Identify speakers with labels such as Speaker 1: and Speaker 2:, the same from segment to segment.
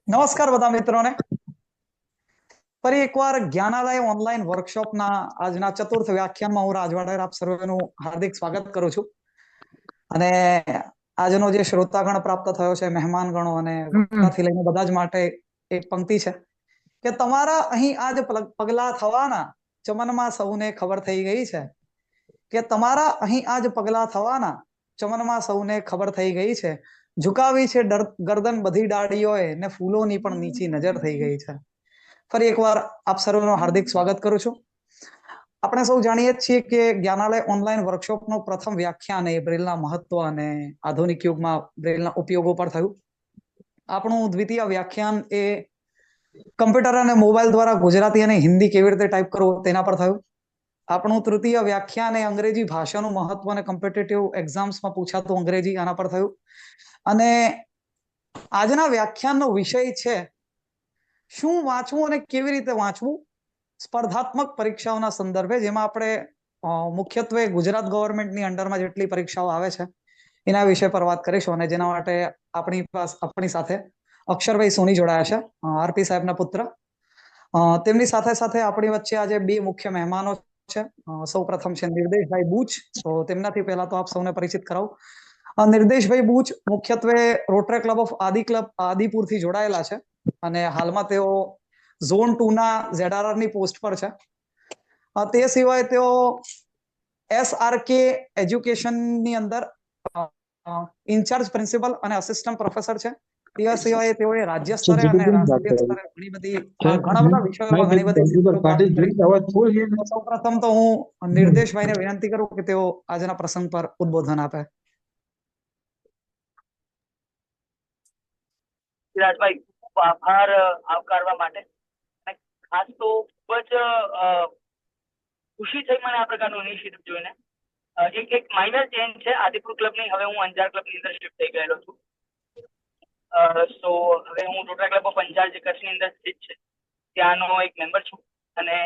Speaker 1: નમસ્કાર બધા મિત્રોને. ફરી એકવાર જ્ઞાનાલય ઓનલાઈન વર્કશોપના આજના ચતુર્થ વ્યાખ્યાનમાં હું રાજવાડેર આપ સર્વેનું હાર્દિક સ્વાગત કરું છું. અને આજનો જે શ્રોતાગણ પ્રાપ્ત થયો છે, મહેમાનગણો અને વક્તાથી લઈને બધા જ માટે એક પંક્તિ છે કે તમારા અહીં આજ પગલા થવાના ચમનમાં સૌને ખબર થઈ ગઈ છે, કે તમારા અહીં આજ પગલા થવાના ચમનમાં સૌને ખબર થઈ ગઈ છે. ઝુકાવી છે ગરદન બધી ડાળીઓએ ને ફૂલોની પણ નીચી નજર થઈ ગઈ છે. ફરી એકવાર આપ સર્વનું હાર્દિક સ્વાગત કરું છું. આપણે સૌ જાણીએ છીએ કે જ્ઞાનાલય ઓનલાઈન વર્કશોપનું પ્રથમ વ્યાખ્યાન એ બ્રેલના મહત્વ અને આધુનિક યુગમાં બ્રેલના ઉપયોગો પર થયું. આપણું દ્વિતીય વ્યાખ્યાન એ કમ્પ્યુટર અને મોબાઈલ દ્વારા ગુજરાતી અને હિન્દી કેવી રીતે ટાઈપ કરવું તેના પર થયું. આપણું તૃતીય વ્યાખ્યાન એ અંગ્રેજી ભાષાનું મહત્વ અને કોમ્પિટિટિવ એક્ઝામ્સમાં પૂછાતું અંગ્રેજી આના પર થયું. અને આજના વ્યાખ્યાનનો વિષય છે શું વાંચવું અને કેવી રીતે વાંચવું સ્પર્ધાત્મક પરીક્ષાઓના સંદર્ભે, જેમાં આપણે મુખ્યત્વે ગુજરાત ગવર્મેન્ટની અંડરમાં જેટલી પરીક્ષાઓ આવે છે એના વિષય પર વાત કરીશું. અને જેના માટે આપણી સાથે અક્ષરભાઈ સોની જોડાયા છે, આરપી સાહેબના પુત્ર. તેમની સાથે સાથે આપણી વચ્ચે આજે બે મુખ્ય મહેમાનો છે. સૌ પ્રથમ છે નિર્દેશભાઈ બુચ. તો તેમનાથી પહેલા તો આપ સૌને પરિચિત કરાવું. નિર્દેશભાઈ બુચ મુખ્યત્વે રોટરી ક્લબ ઓફ આદિપુરથી જોડાયેલા છે અને હાલમાં તેઓ ઝોન 2 ના ZRR ની પોસ્ટ પર છે. તે સિવાય તેઓ SRK એજ્યુકેશનની અંદર ઇન્ચાર્જ પ્રિન્સિપલ અને આસિસ્ટન્ટ પ્રોફેસર છે. તે સિવાય તેઓએ રાજ્ય સ્તરે અને રાષ્ટ્રીય સ્તરે ઘણા બધા વિષયોમાં ઘણી બધી. સૌપ્રથમ તો હું નિર્દેશભાઈને વિનંતી કરું કે તેઓ આજના પ્રસંગ પર ઉદ્બોધન આપે.
Speaker 2: વિરાજભાઈ, ખૂબ આભાર આવકારવા માટે. ખાસ તો ખૂબ જ ખુશી થઈ મને આ પ્રકારનું ઇનિશિયેટિવ જોઈને. એક માઇનર ચેન્જ છે, આદિપુર ક્લબની હવે હું અંજાર ક્લબની અંદર શિફ્ટ થઈ ગયેલો છું. સો હવે હું રોટરી ક્લબ ઓફ અંજાર જે કચ્છની અંદર સ્થિત છે ત્યાંનો એક મેમ્બર છું. અને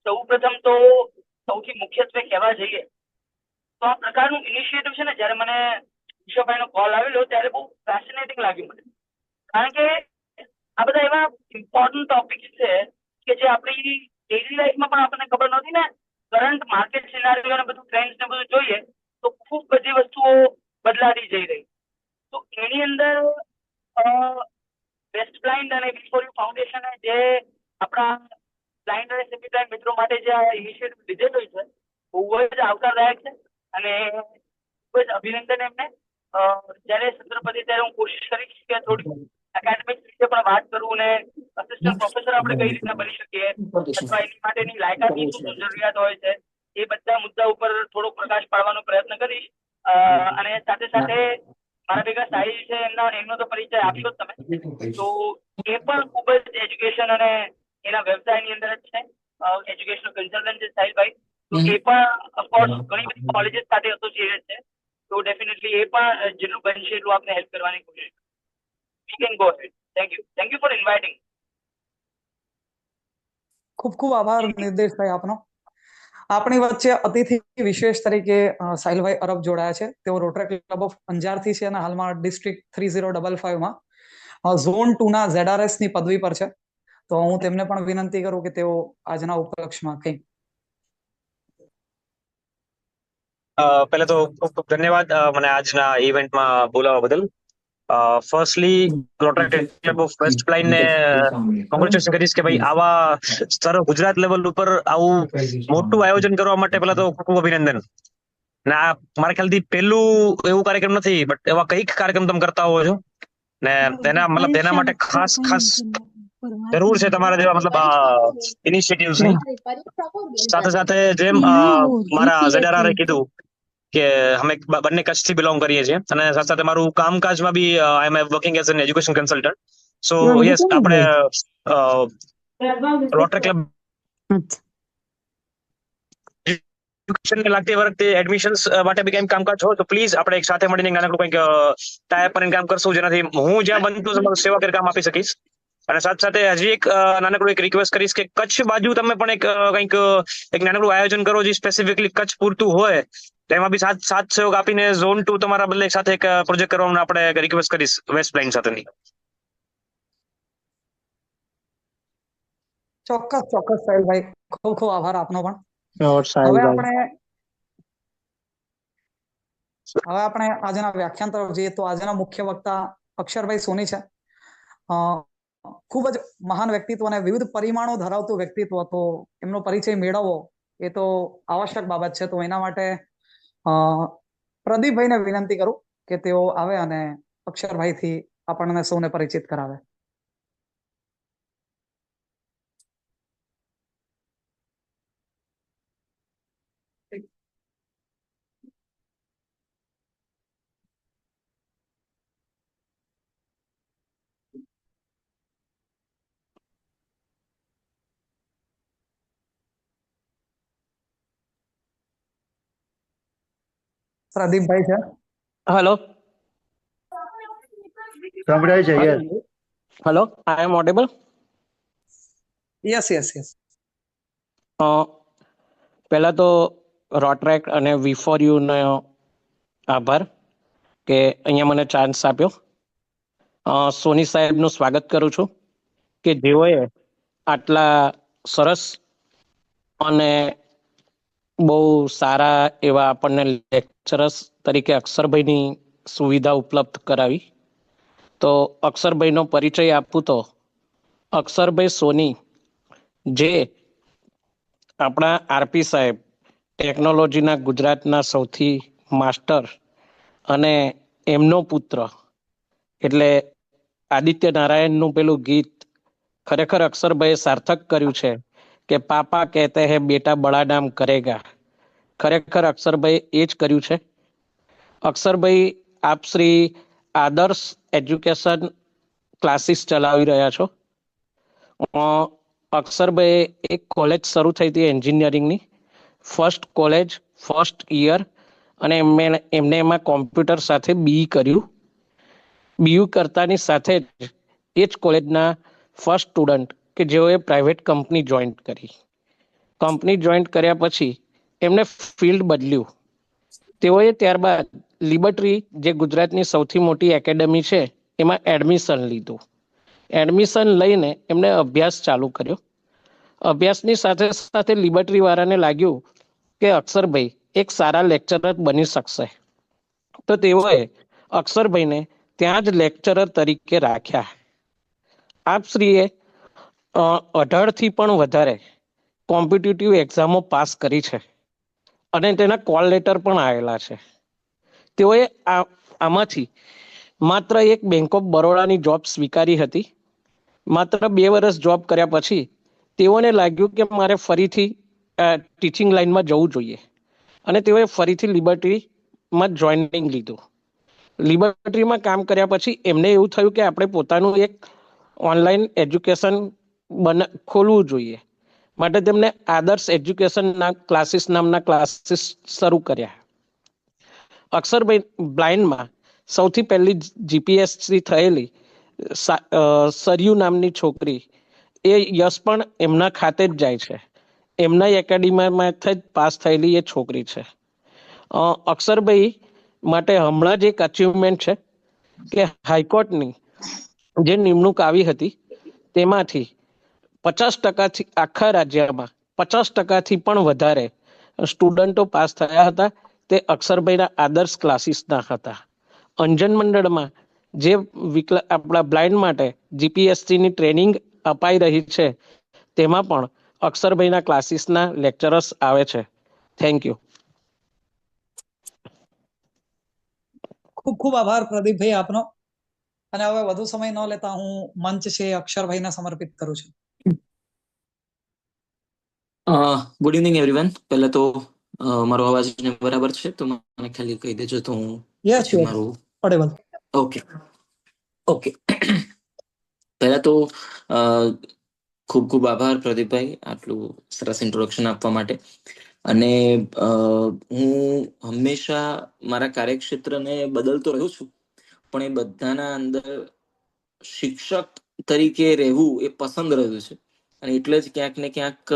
Speaker 2: સૌ પ્રથમ તો સૌથી મુખ્યત્વે કહેવા જઈએ તો આ પ્રકારનું ઇનિશિયેટિવ છે ને, જ્યારે મને વિશ્વભાઈનો કોલ આવેલો ત્યારે બહુ ફેસિનેટિંગ લાગ્યું મને. કારણ કે આ બધા એવા ઇમ્પોર્ટન્ટ ટોપિક્સ છે કે જે આપણી ડેઇલી લાઈફમાં પણ આપણને ખબર નહોતી ને. કરંટ માર્કેટ સિનારીઓ અને બધું ટ્રેન્ડ્સ ને બધું જોઈએ તો ખૂબ બધી વસ્તુઓ બદલાતી જઈ રહી. તો એની અંદર વેસ્ટ બ્લાઇન્ડ અને બિફોર યુ ફાઉન્ડેશને જે આપણા બ્લાઇન્ડ અને સેમી બ્લાઇન્ડ મિત્રો માટે જે આ ઇનિશિયેટિવ લીધેલું છે બહુ જ આવકારદાયક છે. અને ખૂબ જ અભિનંદન એમને. જ્યારે સંદર્ભ પડે ત્યારે હું કોશિશ કરીશ કે થોડી એકેડેમિક રીતે પણ વાત કરું ને અસિસ્ટન્ટ પ્રોફેસર આપણે કઈ રીતના બની શકીએ અથવા એની માટેની લાયકાતની શું જરૂરિયાત હોય છે એ બધા મુદ્દા ઉપર થોડો પ્રકાશ પાડવાનો પ્રયત્ન કરીશ. અને સાથે સાથે મારા ભેગા સાહિલ છે, એમનો તો પરિચય આપશો જ તમે. તો એ પણ ખૂબ જ એજ્યુકેશન અને એના વ્યવસાયની અંદર જ છે, એજ્યુકેશનલ કન્સલ્ટન્ટ છે સાહિલભાઈ. તો એ પણ ઓફકોર્સ ઘણી બધી કોલેજીસ સાથે એસોસિએટેડ છે. તો ડેફિનેટલી એ પણ જેટલું બનશે એટલું આપણે હેલ્પ કરવાની કોશિશ. We can go ahead. Thank you for inviting.
Speaker 1: ખૂબ ખૂબ આભાર નિર્દેશભાઈ આપનો. આપણી વચ્ચે અતિથિ વિશેષ તરીકે સાહિલભાઈ અરબ જોડાયા છે. તેઓ રોટરી ક્લબ ઓફ અંજારથી છે અને હાલમાં ડિસ્ટ્રિક્ટ 3055 માં ઝોન 2 ના ZRS ની પદવી પર છે. તો હું તેમને પણ વિનંતી કરું કે તેઓ આજના ઉપલક્ષમાં કંઈક.
Speaker 3: પહેલા તો ખૂબ ખૂબ ધન્યવાદ મને આજના ઇવેન્ટમાં બોલાવવા બદલ. Firstly Rotary Club of west blind ને કોંગ્રેચ્યુલેશન કરીશ કે ભાઈ આવા સ્તરે ગુજરાત લેવલ ઉપર આવું મોટું આયોજન કરવા માટે પહેલા તો ખૂબ ખૂબ અભિનંદન. ને આ મારા ખ્યાલથી પહેલું એવું કાર્યક્રમ નથી, બટ એવા કંઈક કાર્યક્રમ તમે કરતા હોવો છો ને તેના માટે ખાસ જરૂર છે તમારા જેવા ઇનિશિયેટિવ્સની. સાથે સાથે જેમ મારા ZRR એ કીધું કે અમે બંને કચ્છથી બિલોંગ કરીએ છીએ અને સાથે સાથે મારું કામકાજમાં બી I am working as an education consultant. So yes, આપણે રોટરી ક્લબ એજ્યુકેશનને લાગતી વખતે એડમિશન્સ માટે બી કંઈક કામકાજ હોય તો પ્લીઝ આપણે એક સાથે મળીને નાનકડું કંઈક ટાઈપ કરીને કામ કરશું, જેનાથી હું જ્યાં બનતું સેવા કરી કામ આપી શકીશ. અને સાથે સાથે હજી એક નાનકડું એક રિક્વેસ્ટ કરીશ કે કચ્છ બાજુ તમે પણ કંઈક નાનકડું આયોજન કરો જે સ્પેસિફિકલી કચ્છ પૂરતું હોય, તો એમાં બી સાથ સહયોગ આપીને ઝોન 2 તમારા બદલે સાથે એક પ્રોજેક્ટ કરવાનું આપણે રિક્વેસ્ટ કરીશ વેસ્ટ પ્લાન સાથેની.
Speaker 1: ચોક્કસ સાહેલભાઈ, ખૂબ ખૂબ આભાર આપનો પણ.
Speaker 4: और
Speaker 1: હવે
Speaker 4: સાહિલભાઈ
Speaker 1: આપણે આજના વ્યાખ્યાન તરફ જઈએ તો આજના મુખ્ય વક્તા અક્ષરભાઈ સોની છે. ખૂબ જ મહાન વ્યક્તિત્વ અને વિવિધ પરિમાણો ધરાવતું વ્યક્તિત્વ, તો એમનો પરિચય મેળવવો એ તો આવશ્યક બાબત છે. તો એના માટે પ્રદીપભાઈને વિનંતી કરું કે તેઓ આવે અને અક્ષરભાઈથી આપણને સૌને પરિચિત કરાવે. પ્રદીપભાઈ છે.
Speaker 4: हेलो
Speaker 5: સંભળાય છે? Yes.
Speaker 4: Hello I am audible.
Speaker 1: Yes.
Speaker 4: પહેલા તો રોટ્રેક અને વી ફોર યુ નો આભાર કે અહીંયા મને ચાન્સ આપ્યો. સોની સાહેબનું સ્વાગત કરું છું કે જેઓએ આટલા સરસ અને બહુ સારા એવા આપણને લેક્ચરર્સ તરીકે અક્ષરભાઈની સુવિધા ઉપલબ્ધ કરાવી. તો અક્ષરભાઈનો પરિચય આપું તો અક્ષરભાઈ સોની જે આપણા આરપી સાહેબ ટેકનોલોજીના ગુજરાતના સૌથી માસ્ટર અને એમનો પુત્ર એટલે આદિત્ય નારાયણનું પેલું ગીત ખરેખર અક્ષરભાઈએ સાર્થક કર્યું છે કે પાપા કહેતે હે બેટા બડા નામ કરેગા. ખરેખર અક્ષરભાઈ એ જ કર્યું છે. અક્ષરભાઈ આપ શ્રી આદર્શ એજ્યુકેશન ક્લાસીસ ચલાવી રહ્યા છો. અક્ષરભાઈ એક કોલેજ શરૂ થઈ હતી એન્જિનિયરિંગની, ફર્સ્ટ કોલેજ ફર્સ્ટ યર, અને એમને એમાં કોમ્પ્યુટર સાથે BE કર્યું. BU કરતાની સાથે જ એ જ કોલેજના ફર્સ્ટ સ્ટુડન્ટ કે જેઓએ પ્રાઇવેટ કંપની જોઈન કરી. કંપની જોઈન કર્યા પછી એમને ફિલ્ડ બદલ્યું. તેઓએ ત્યારબાદ લિબર્ટી જે ગુજરાતની સૌથી મોટી એકેડમી છે એમાં એડમિશન લીધું. એડમિશન લઈને એમને અભ્યાસ ચાલુ કર્યો. અભ્યાસની સાથે સાથે લિબર્ટી વાળાને લાગ્યું કે અક્ષરભાઈ એક સારા લેક્ચરર બની શકશે, તો તેઓએ અક્ષરભાઈને ત્યાં જ લેક્ચરર તરીકે રાખ્યા. આપશ્રીએ 18થી પણ વધારે કોમ્પિટિટિવ એક્ઝામો પાસ કરી છે અને તેના કોલ લેટર પણ આવેલા છે. તેઓએ આમાંથી માત્ર એક બેંક ઓફ બરોડાની જોબ સ્વીકારી હતી. માત્ર 2 વર્ષ જોબ કર્યા પછી તેઓને લાગ્યું કે મારે ફરીથી ટીચિંગ લાઈનમાં જવું જોઈએ અને તેઓએ ફરીથી લિબર્ટીમાં જોઈનિંગ લીધું. લિબર્ટીમાં કામ કર્યા પછી એમને એવું થયું કે આપણે પોતાનું એક ઓનલાઈન એજ્યુકેશન ખોલવું જોઈએ. માટે તેમને આદર્શ એજ્યુકેશનના ક્લાસીસ નામના ક્લાસીસ શરૂ કર્યા. અક્ષરભાઈ બ્લાઇન્ડમાં સૌથી પહેલી GPSC થયેલી સરયુ નામની છોકરી, એ યશ પણ એમના ખાતે જ જાય છે. એમના એકેડેમીમાંથી જ પાસ થયેલી એ છોકરી છે. અક્ષરભાઈ માટે હમણાં જ એક અચીવમેન્ટ છે કે હાઈકોર્ટની જે નિમણૂક આવી હતી તેમાંથી 50%થી આખા રાજ્યમાં 50%થી પણ વધારે સ્ટુડન્ટો પાસ થયા હતા. તે અક્ષરભાઈના આદર્શ ક્લાસીસના હતા. અંજન મંડળમાં જે આપણા બ્લાઇન્ડ માટે GPSCની ટ્રેનિંગ અપાઈ રહી છે તેમાં પણ અક્ષરભાઈના ક્લાસીસના લેક્ચરર્સ આવે છે. Thank you.
Speaker 1: ખૂબ ખૂબ આભાર પ્રદીપભાઈ આપનો. અને હવે વધુ સમય ન લેતા હું મંચ છે અક્ષરભાઈને સમર્પિત કરું છું.
Speaker 6: Good evening everyone. પહેલા તો મારો અવાજ બરાબર છે તો મને ખાલી કહી દેજો તો હું પછી મારું
Speaker 1: ઓડિબલ.
Speaker 6: ઓકે. પહેલા તો ખૂબ ખૂબ આભાર પ્રદીપભાઈ આટલું સરસ ઇન્ટ્રોડક્શન આપવા માટે. અને હું હંમેશા મારા કાર્યક્ષેત્રને બદલતો રહ્યો છું, પણ એ બધાના અંદર શિક્ષક તરીકે રહેવું એ પસંદ રહ્યું છે. અને એટલે જ ક્યાંક ને ક્યાંક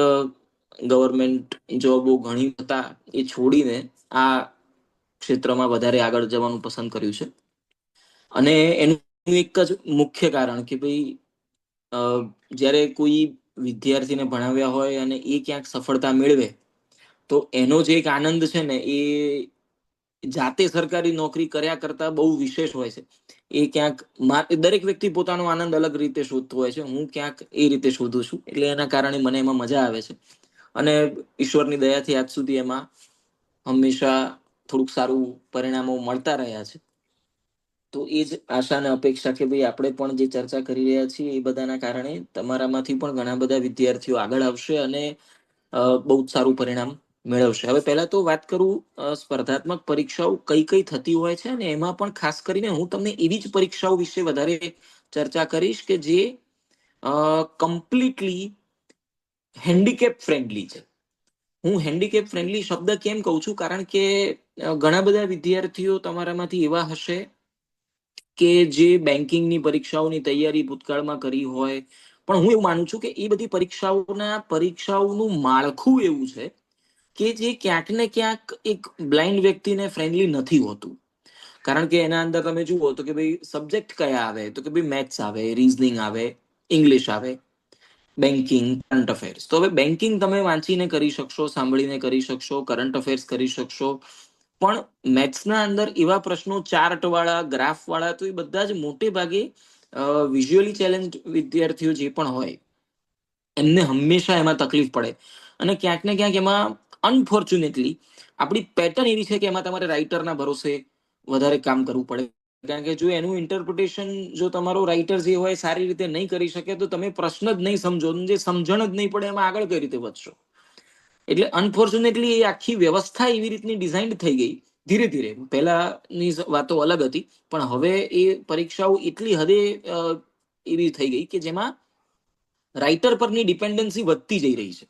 Speaker 6: ગવર્મેન્ટ જોબો ઘણી હતા એ છોડીને આ ક્ષેત્રમાં વધારે આગળ જવાનું પસંદ કર્યું છે. અને એનું એક જ મુખ્ય કારણ કે ભાઈ જ્યારે કોઈ વિદ્યાર્થીને ભણાવ્યા હોય અને એ ક્યાંક સફળતા મેળવે તો એનો જે એક આનંદ છે ને એ જાતે સરકારી નોકરી કર્યા કરતા બહુ વિશેષ હોય છે. એ ક્યાંક દરેક વ્યક્તિ પોતાનો આનંદ અલગ રીતે શોધતો હોય છે. હું ક્યાંક એ રીતે શોધું છું, એટલે એના કારણે મને એમાં મજા આવે છે. અને ઈશ્વરની દયાથી આજ સુધી એમાં હંમેશા થોડુંક સારું પરિણામો મળતા રહ્યા છે. તો એ જ આશા અને અપેક્ષા કે ભાઈ આપણે પણ જે ચર્ચા કરી રહ્યા છીએ એ બધાના કારણે તમારામાંથી પણ ઘણા બધા વિદ્યાર્થીઓ આગળ આવશે અને બહુ જ સારું પરિણામ મેળવશે. હવે પહેલા તો વાત કરું સ્પર્ધાત્મક પરીક્ષાઓ કઈ કઈ થતી હોય છે, અને એમાં પણ ખાસ કરીને હું તમને એવી જ પરીક્ષાઓ વિશે વધારે ચર્ચા કરીશ કે જે કમ્પ્લીટલી હેન્ડીકેપ ફ્રેન્ડલી છે. હું હેન્ડીકેપ ફ્રેન્ડલી શબ્દ કેમ કહું છું, કારણ કે ઘણા બધા વિદ્યાર્થીઓ તમારામાંથી એવા હશે કે જે બેન્કિંગની પરીક્ષાઓની તૈયારી ભૂતકાળમાં કરી હોય, પણ હું એવું માનું છું કે એ બધી પરીક્ષાઓનું માળખું એવું છે કે જે ક્યાંક ને ક્યાંક એક બ્લાઇન્ડ વ્યક્તિને ફ્રેન્ડલી નથી હોતું. કારણ કે એના અંદર તમે જુઓ તો કે ભાઈ સબ્જેક્ટ કયા આવે, તો કે ભાઈ મેથ્સ આવે, રીઝનિંગ આવે, ઇંગ્લિશ આવે, બેન્કિંગ, કરંટ અફેર્સ. તો હવે બેન્કિંગ તમે વાંચીને કરી શકશો, સાંભળીને કરી શકશો, કરંટ અફેર્સ કરી શકશો, પણ મેથ્સના અંદર એવા પ્રશ્નો ચાર્ટ વાળા, ગ્રાફ વાળા, તો એ બધા જ મોટે ભાગે વિઝ્યુઅલી ચેલેન્જ વિદ્યાર્થીઓ જે પણ હોય એમને હંમેશા એમાં તકલીફ પડે. અને ક્યાંક ને ક્યાંક એમાં અનફોર્ચ્યુનેટલી આપણી પેટર્ન એવી છે કે એમાં તમારે રાઇટરના ભરોસે વધારે કામ કરવું પડે. કારણ કે જો એનું ઇન્ટરપ્રિટેશન જો તમારો રાઇટર જે હોય સારી રીતે નહીં કરી શકે તો તમે પ્રશ્ન જ નહીં સમજો, જે સમજણ જ નહીં પડે એમાં આગળ કઈ રીતે વધશો. એટલે અનફોર્ચ્યુનેટલી એ આખી વ્યવસ્થા એવી રીતની ડિઝાઇન થઈ ગઈ ધીરે ધીરે. પહેલાની વાતો અલગ હતી, પણ હવે એ પરીક્ષાઓ એટલી હદે એવી થઈ ગઈ કે જેમાં રાઇટર પરની ડિપેન્ડન્સી વધતી જઈ રહી છે.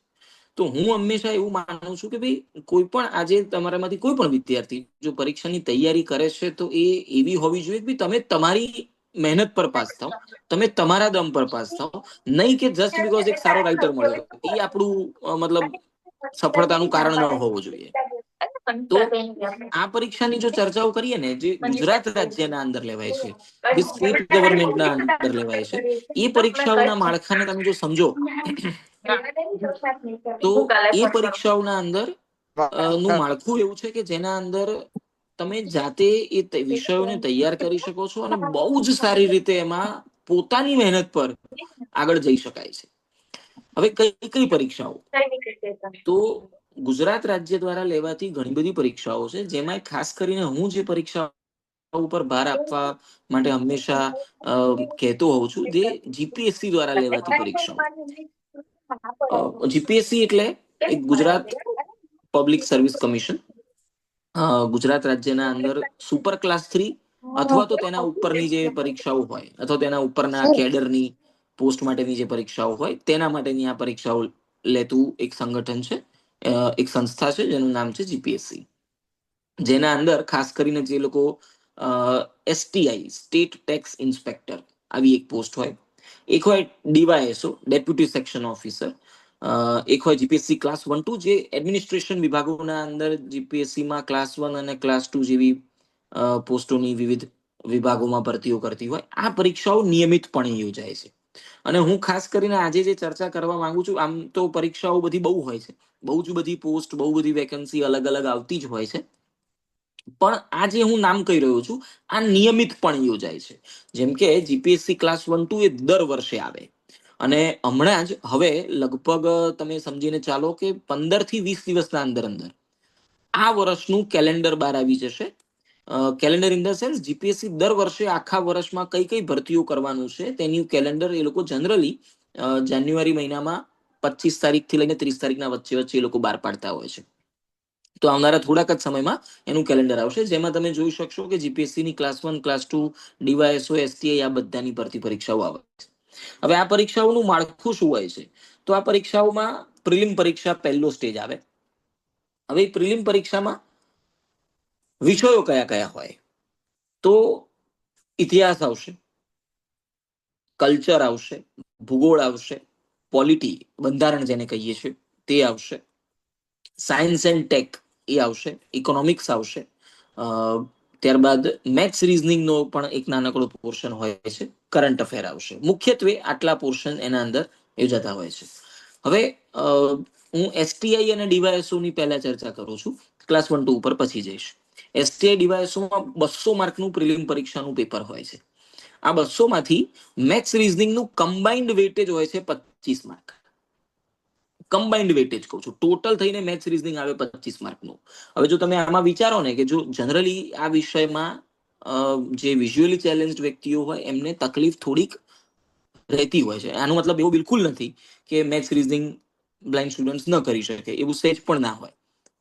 Speaker 6: તો હું હંમેશા એવું માનું છું કે ભાઈ કોઈ પણ આજે તમારામાંથી કોઈ પણ વિદ્યાર્થી જો પરીક્ષાની તૈયારી કરે છે તો એ એવી હોવી જોઈએ કે તમે તમારી મહેનત પર પાસ થાઓ, તમે તમારા દમ પર પાસ થાઓ, નહીં કે જસ્ટ બીકોઝ એક સારો રાઇટર મળ્યો એ આપણું મતલબ સફળતાનું કારણ ન હોવું જોઈએ. તો આ પરીક્ષાની જો ચર્ચાઓ કરીએ ને, જે ગુજરાત રાજ્યના અંદર લેવાય છે, જે સ્ટેટ ગવર્મેન્ટના અંદર લેવાય છે, એ પરીક્ષાઓના માળખાને તમે જો સમજો તો એ પરીક્ષાઓના અંદર નું માળખું એવું છે કે જેના અંદર તમે જાતે એ વિષયોને તૈયાર કરી શકો છો અને બહુ જ સારી રીતે એમાં પોતાની મહેનત પર આગળ જઈ શકાય છે. હવે કઈ કઈ પરીક્ષાઓ? તો ગુજરાત રાજ્ય દ્વારા લેવાતી ઘણી બધી પરીક્ષાઓ છે, જેમાં ખાસ કરીને હું જે પરીક્ષા ઉપર ભાર આપવા માટે હંમેશા કહેતો હોઉં છું, જે જીપીએસસી દ્વારા લેવાતી પરીક્ષાઓ. જીપીએસસી એટલે એક Gujarat public service commission. Gujarat રાજ્યના અંદર સુપર ક્લાસ 3 અથવા તો તેના ઉપરની જે પરીક્ષાઓ હોય, અથવા તેના ઉપરના કેડરની પોસ્ટ માટેની જે પરીક્ષાઓ હોય તેના માટેની આ પરીક્ષાઓ લેતું એક સંગઠન છે, એક સંસ્થા છે જેનું નામ છે જીપીએસસી. જેના અંદર ખાસ કરીને જે લોકો એસટીઆઈ, સ્ટેટ ટેક્સ ઇન્સ્પેક્ટર, આવી એક પોસ્ટ હોય. એક હોય ડીવાયએસઓ, ડેપ્યુટી સેક્શન ઓફિસર. એક હોય જીપીએસસી ક્લાસ 1-2, જે એડમિનિસ્ટ્રેશન વિભાગોના અંદર જીપીએસસીમાં ક્લાસ 1 અને ક્લાસ 2 જેવી પોસ્ટોની વિવિધ વિભાગોમાં ભરતીઓ કરતી હોય. આ પરીક્ષાઓ નિયમિતપણે યોજાય છે. અને હું ખાસ કરીને આજે જે ચર્ચા કરવા માંગુ છું, આમ તો પરીક્ષાઓ બધી બહુ હોય છે, બહુ જ બધી પોસ્ટ, બહુ બધી વેકેન્સી અલગ અલગ આવતી જ હોય છે, પણ આ જે હું નામ કહી રહ્યો છું આ નિયમિતપણે યોજાય છે. જેમ કે જીપીએસસી ક્લાસ 1-2 એ દર વર્ષે આવે. અને હમણાં જ હવે લગભગ તમે સમજીને ચાલો કે 15 થી 20 દિવસના અંદર અંદર આ વર્ષનું કેલેન્ડર બહાર આવી જશે. Calendar in the sense GPSC દર વર્ષે આખા વર્ષમાં કઈ કઈ ભરતીઓ કરવાનું છે તેની કેલેન્ડર એ લોકો જનરલી જાન્યુઆરી મહિનામાં 25 તારીખથી લઈને 30 તારીખના વચ્ચે વચ્ચે એ લોકો બહાર પાડતા હોય છે. તો આવનારા થોડાક જ સમયમાં એનું કેલેન્ડર આવશે, જેમાં તમે જોઈ શકશો કે જીપીએસસી ની ક્લાસ 1, ક્લાસ 2, ડીવાયએસઓ, એસટીઆઈ આ બધાની ભરતી પરીક્ષાઓ આવે છે. હવે આ પરીક્ષાઓનું માળખું શું હોય છે? તો આ પરીક્ષાઓમાં પ્રિલિમ પરીક્ષા પહેલો સ્ટેજ આવે. હવે પ્રિલિમ પરીક્ષામાં વિષયો કયા કયા હોય? તો ઇતિહાસ આવશે, કલ્ચર આવશે, ભૂગોળ આવશે, પોલિટી, બંધારણ જેને કહીએ છીએ તે આવશે, સાયન્સ એન્ડ ટેક એ આવશે, ઇકોનોમિક્સ આવશે, ત્યારબાદ મેથ્સ રિઝનિંગનો પણ એક નાનકડો પોર્શન હોય છે, કરંટ અફેર આવશે. મુખ્યત્વે આટલા પોર્શન એના અંદર યોજાતા હોય છે. હવે હું એસટીઆઈ અને ડીવાયએસઓ ની પહેલા ચર્ચા કરું છું, ક્લાસ 1 2 ઉપર પછી જઈશ. એસટીઆઈ ડીવાયએસઓ માં 200 માર્કનું પ્રિલિમ પરીક્ષાનું પેપર હોય છે. આ 200 માંથી મેથ્સ રિઝનિંગ નું કમ્બાઇન્ડ વેટેજ હોય છે 25 માર્ક. કમ્બાઇન્ડ વેટેજ કહું છું, ટોટલ થઈને મેથ્સ રિઝનિંગ આવે 25 માર્કનું. હવે જો તમે આમાં વિચારો ને કે જો જનરલી આ વિષયમાં જે વિઝ્યુઅલી ચેલેન્જ વ્યક્તિઓ હોય એમને તકલીફ થોડીક રહેતી હોય છે. આનો મતલબ એવો બિલકુલ નથી કે મેથ્સ રિઝનિંગ બ્લાઇન્ડ સ્ટુડન્ટ્સ ન કરી શકે, એવું સેજ પણ ના હોય.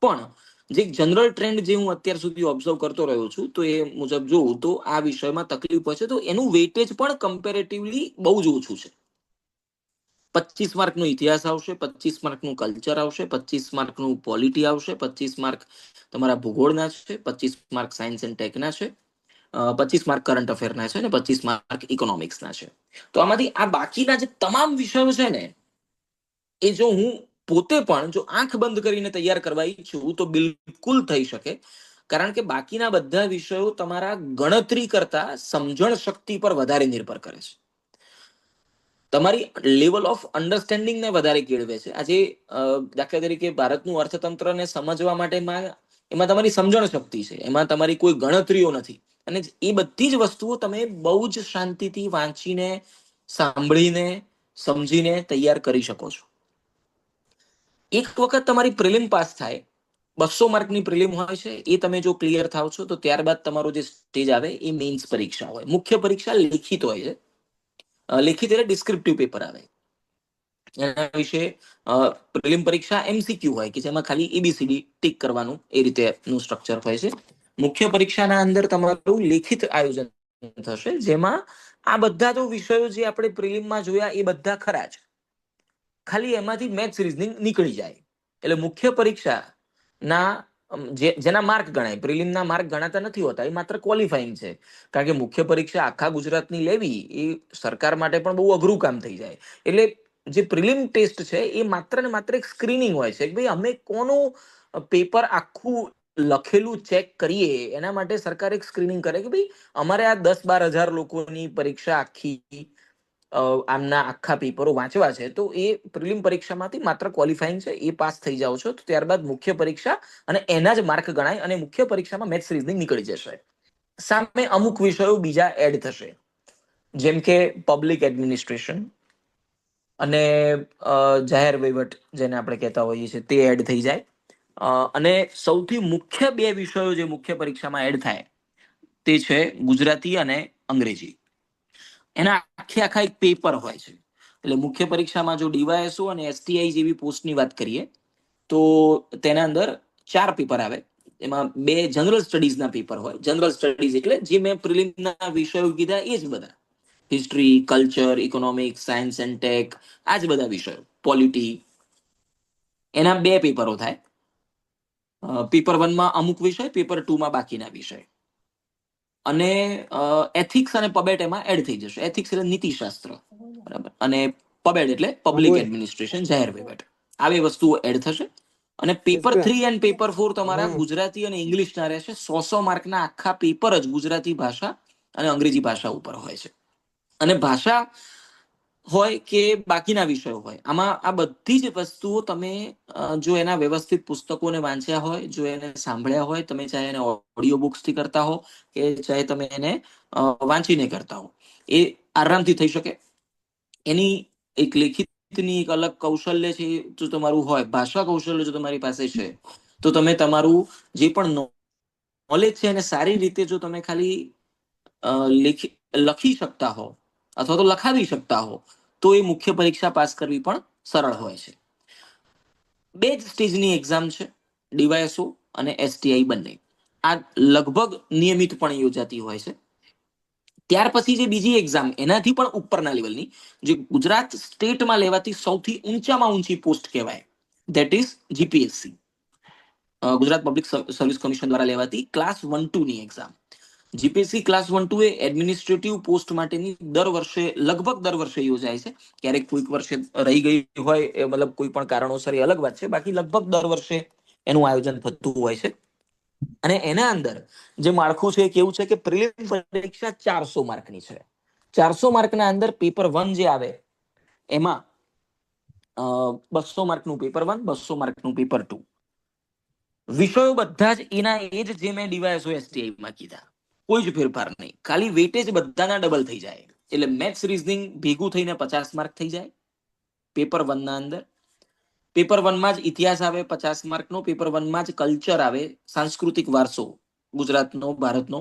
Speaker 6: પણ જે જનરલ ટ્રેન્ડ જે હું અત્યાર સુધી ઓબ્ઝર્વ કરતો રહ્યો છું તો એ મુજબ જોઉં તો આ વિષયમાં તકલીફ હોય છે, તો એનું વેટેજ પણ કમ્પેરેટિવલી બહુ જ ઓછું છે. 25 માર્કનો ઇતિહાસ આવશે, 25 માર્કનું કલ્ચર આવશે, 25 માર્કનું પોલિટી આવશે, 25 માર્ક તમારા ભૂગોળના છે, 25 માર્ક સાયન્સ એન્ડ ટેકના છે, 25 માર્ક કરંટ અફેરના છે અને 25 માર્ક ઇકોનોમિક્સના છે. તો આમાંથી આ બાકીના જે તમામ વિષયો છે ને એ જો હું પોતે પણ જો આંખ બંધ કરીને તૈયાર કરવા ઈચ્છું તો બિલકુલ થઈ શકે, કારણ કે બાકીના બધા વિષયો તમારા ગણતરી કરતા સમજણ શક્તિ પર વધારે નિર્ભર કરે છે, તમારી લેવલ ઓફ અન્ડરસ્ટેન્ડિંગને વધારે કેળવે છે. આજે દાખલા તરીકે ભારતનું અર્થતંત્રને સમજવા માટે એમાં તમારી સમજણ શક્તિ છે, એમાં તમારી કોઈ ગણતરીઓ નથી. અને એ બધી જ વસ્તુઓ તમે બહુ જ શાંતિથી વાંચીને, સાંભળીને, સમજીને તૈયાર કરી શકો છો. એક વખત તમારી પ્રિલિમ પાસ થાય, 200 માર્કની પ્રિલિમ હોય છે, એ તમે જો ક્લિયર થાવ છો તો ત્યારબાદ તમારો જે સ્ટેજ આવે એ મેઇન્સ પરીક્ષા હોય. મુખ્ય પરીક્ષા લેખિત હોય છે. લેખિત એટલે ડિસ્ક્રિપ્ટિવ પેપર આવે. એના વિશે પ્રિલિમ પરીક્ષા એમસીક્યુ હોય કે જેમાં ખાલી એબીસીડી ટીક કરવાનું, એ રીતેનું સ્ટ્રક્ચર હોય છે. મુખ્ય પરીક્ષાના અંદર તમારું લેખિત આયોજન થશે, જેમાં આ બધા તો વિષયો જે આપણે પ્રિલિમમાં જોયા એ બધા ખરા જ, ખાલી એમાંથી મેથ્સ રિઝનિંગ નીકળી જાય. એટલે મુખ્ય પરીક્ષાના જેના માર્ક ગણાય, પ્રિલિમના માર્ક ગણાતા નથી હોતા, એ માત્ર ક્વોલિફાઈંગ છે. કારણ કે મુખ્ય પરીક્ષા આખા ગુજરાતની લેવી એ સરકાર માટે પણ બહુ અઘરું કામ થઈ જાય. એટલે જે પ્રિલિમ ટેસ્ટ છે એ માત્ર ને માત્ર એક સ્ક્રીનિંગ હોય છે કે ભાઈ અમે કોનું પેપર આખું લખેલું ચેક કરીએ, એના માટે સરકાર એક સ્ક્રીનિંગ કરે કે ભાઈ અમારે આ 10-12 હજાર લોકોની પરીક્ષા આખી આમના આખા પેપરો વાંચવા છે, તો એ પ્રિલિમ પરીક્ષામાંથી માત્ર ક્વોલિફાઈંગ છે, એ પાસ થઈ જાઓ છો તો ત્યારબાદ મુખ્ય પરીક્ષા અને એના જ માર્ક ગણાય અને મુખ્ય પરીક્ષામાં મેથ્સ રિઝનિંગ નીકળી જશે. સામે અમુક વિષયો બીજા એડ થશે, જેમ કે પબ્લિક એડમિનિસ્ટ્રેશન અને જાહેર વહીવટ જેને આપણે કહેતા હોઈએ છીએ તે એડ થઈ જાય. અને સૌથી મુખ્ય 2 વિષયો જે મુખ્ય પરીક્ષામાં એડ થાય તે છે ગુજરાતી અને અંગ્રેજી. એના આખા એક પેપર હોય છે. એટલે મુખ્ય પરીક્ષામાં જો ડીવાયએસઓ અને એસટીઆઈ જેવી પોસ્ટની વાત કરીએ તો તેના અંદર 4 પેપર આવે. એમાં 2 જનરલ સ્ટડીઝના પેપર હોય. જનરલ સ્ટડીઝ એટલે જે મેં પ્રિલિમના વિષયો કીધા એ જ બધા, history, culture, economics, science and tech, આ જ બધા વિષયો, પોલિટી. એના 2 પેપરો થાય. પેપર 1 માં અમુક વિષય, પેપર 2 માં બાકીના વિષય. અને એથિક્સ અને પબેટ એમાં એડ થઈ જશે. એથિક્સ એટલે નીતિશાસ્ત્ર, બરાબર, અને પબેટ એટલે પબ્લિક એડમિનિસ્ટ્રેશન, જાહેર વહીવટ. આ 2 વસ્તુઓ એડ થશે. અને પેપર 3 એન્ડ પેપર 4 તમારા ગુજરાતી અને ઇંગ્લિશના રહેશે. 100 માર્કના આખા પેપર જ ગુજરાતી ભાષા અને અંગ્રેજી ભાષા ઉપર હોય છે. અને ભાષા હોય કે બાકીના વિષયો હોય, આમાં આ બધી જ વસ્તુઓ તમે જો એના વ્યવસ્થિત પુસ્તકોને વાંચ્યા હોય, જો એને સાંભળ્યા હોય, તમે ચાહે એને ઓડિયો બુક્સથી કરતા હો કે ચાહે તમે એને વાંચીને કરતા હો, એ આરામથી થઈ શકે. એની એક લેખિતની એક અલગ કૌશલ્ય છે જો તમારું હોય, ભાષા કૌશલ્ય જો તમારી પાસે છે, તો તમે તમારું જે પણ નોલેજ છે એને સારી રીતે જો તમે ખાલી લખી શકતા હો અથવા તો લખાવી શકતા હો તો એ મુખ્ય પરીક્ષા પાસ કરવી પણ સરળ હોય છે. 2 જ સ્ટેજની એક્ઝામ છે, ડીવાયએસઓ અને એસટીઆઈ બંને. આ લગભગ નિયમિતપણે યોજાતી હોય છે. ત્યાર પછી જે બીજી એક્ઝામ એનાથી પણ ઉપરના લેવલની, જે ગુજરાત સ્ટેટમાં લેવાતી સૌથી ઊંચામાં ઊંચી પોસ્ટ કહેવાય, that is GPSC, Gujarat public service commission દ્વારા લેવાતી ક્લાસ 1-2 ની એક્ઝામ. જીપીએસસી ક્લાસ 1-2 એ એડમિનિસ્ટ્રેટિવ પોસ્ટ માટેની લગભગ દર વર્ષે યોજાય છે. ક્યારેક કોઈક વર્ષે રહી ગઈ હોય, મતલબ કોઈ પણ કારણોસર એ અલગ વાત છે, બાકી લગભગ દર વર્ષે એનું આયોજન થતું હોય છે. અને એના અંદર જે માળખું છે એ કેવું છે કે પ્રિલિમ પરીક્ષા 400 માર્કની છે. 400 માર્કના અંદર પેપર 1 જે આવે એમાં 200 માર્કનું પેપર 1, 200 માર્કનું પેપર 2. વિષયો બધા જ એના એ જ જે મેં ડીવાયએસઓ એસટીઆઈમાં કીધા, કોઈ જ ફેરફાર નહીં, ખાલી વેટેજ બધાના ડબલ થઈ જાય. એટલે મેથ્સ રીઝનિંગ ભેગું થઈને 50 માર્ક થઈ જાય પેપર 1 ના અંદર. પેપર 1 માં જ ઇતિહાસ આવે 50 માર્કનો, પેપર 1 માં જ કલ્ચર આવે, સાંસ્કૃતિક વારસો ગુજરાતનો ભારતનો,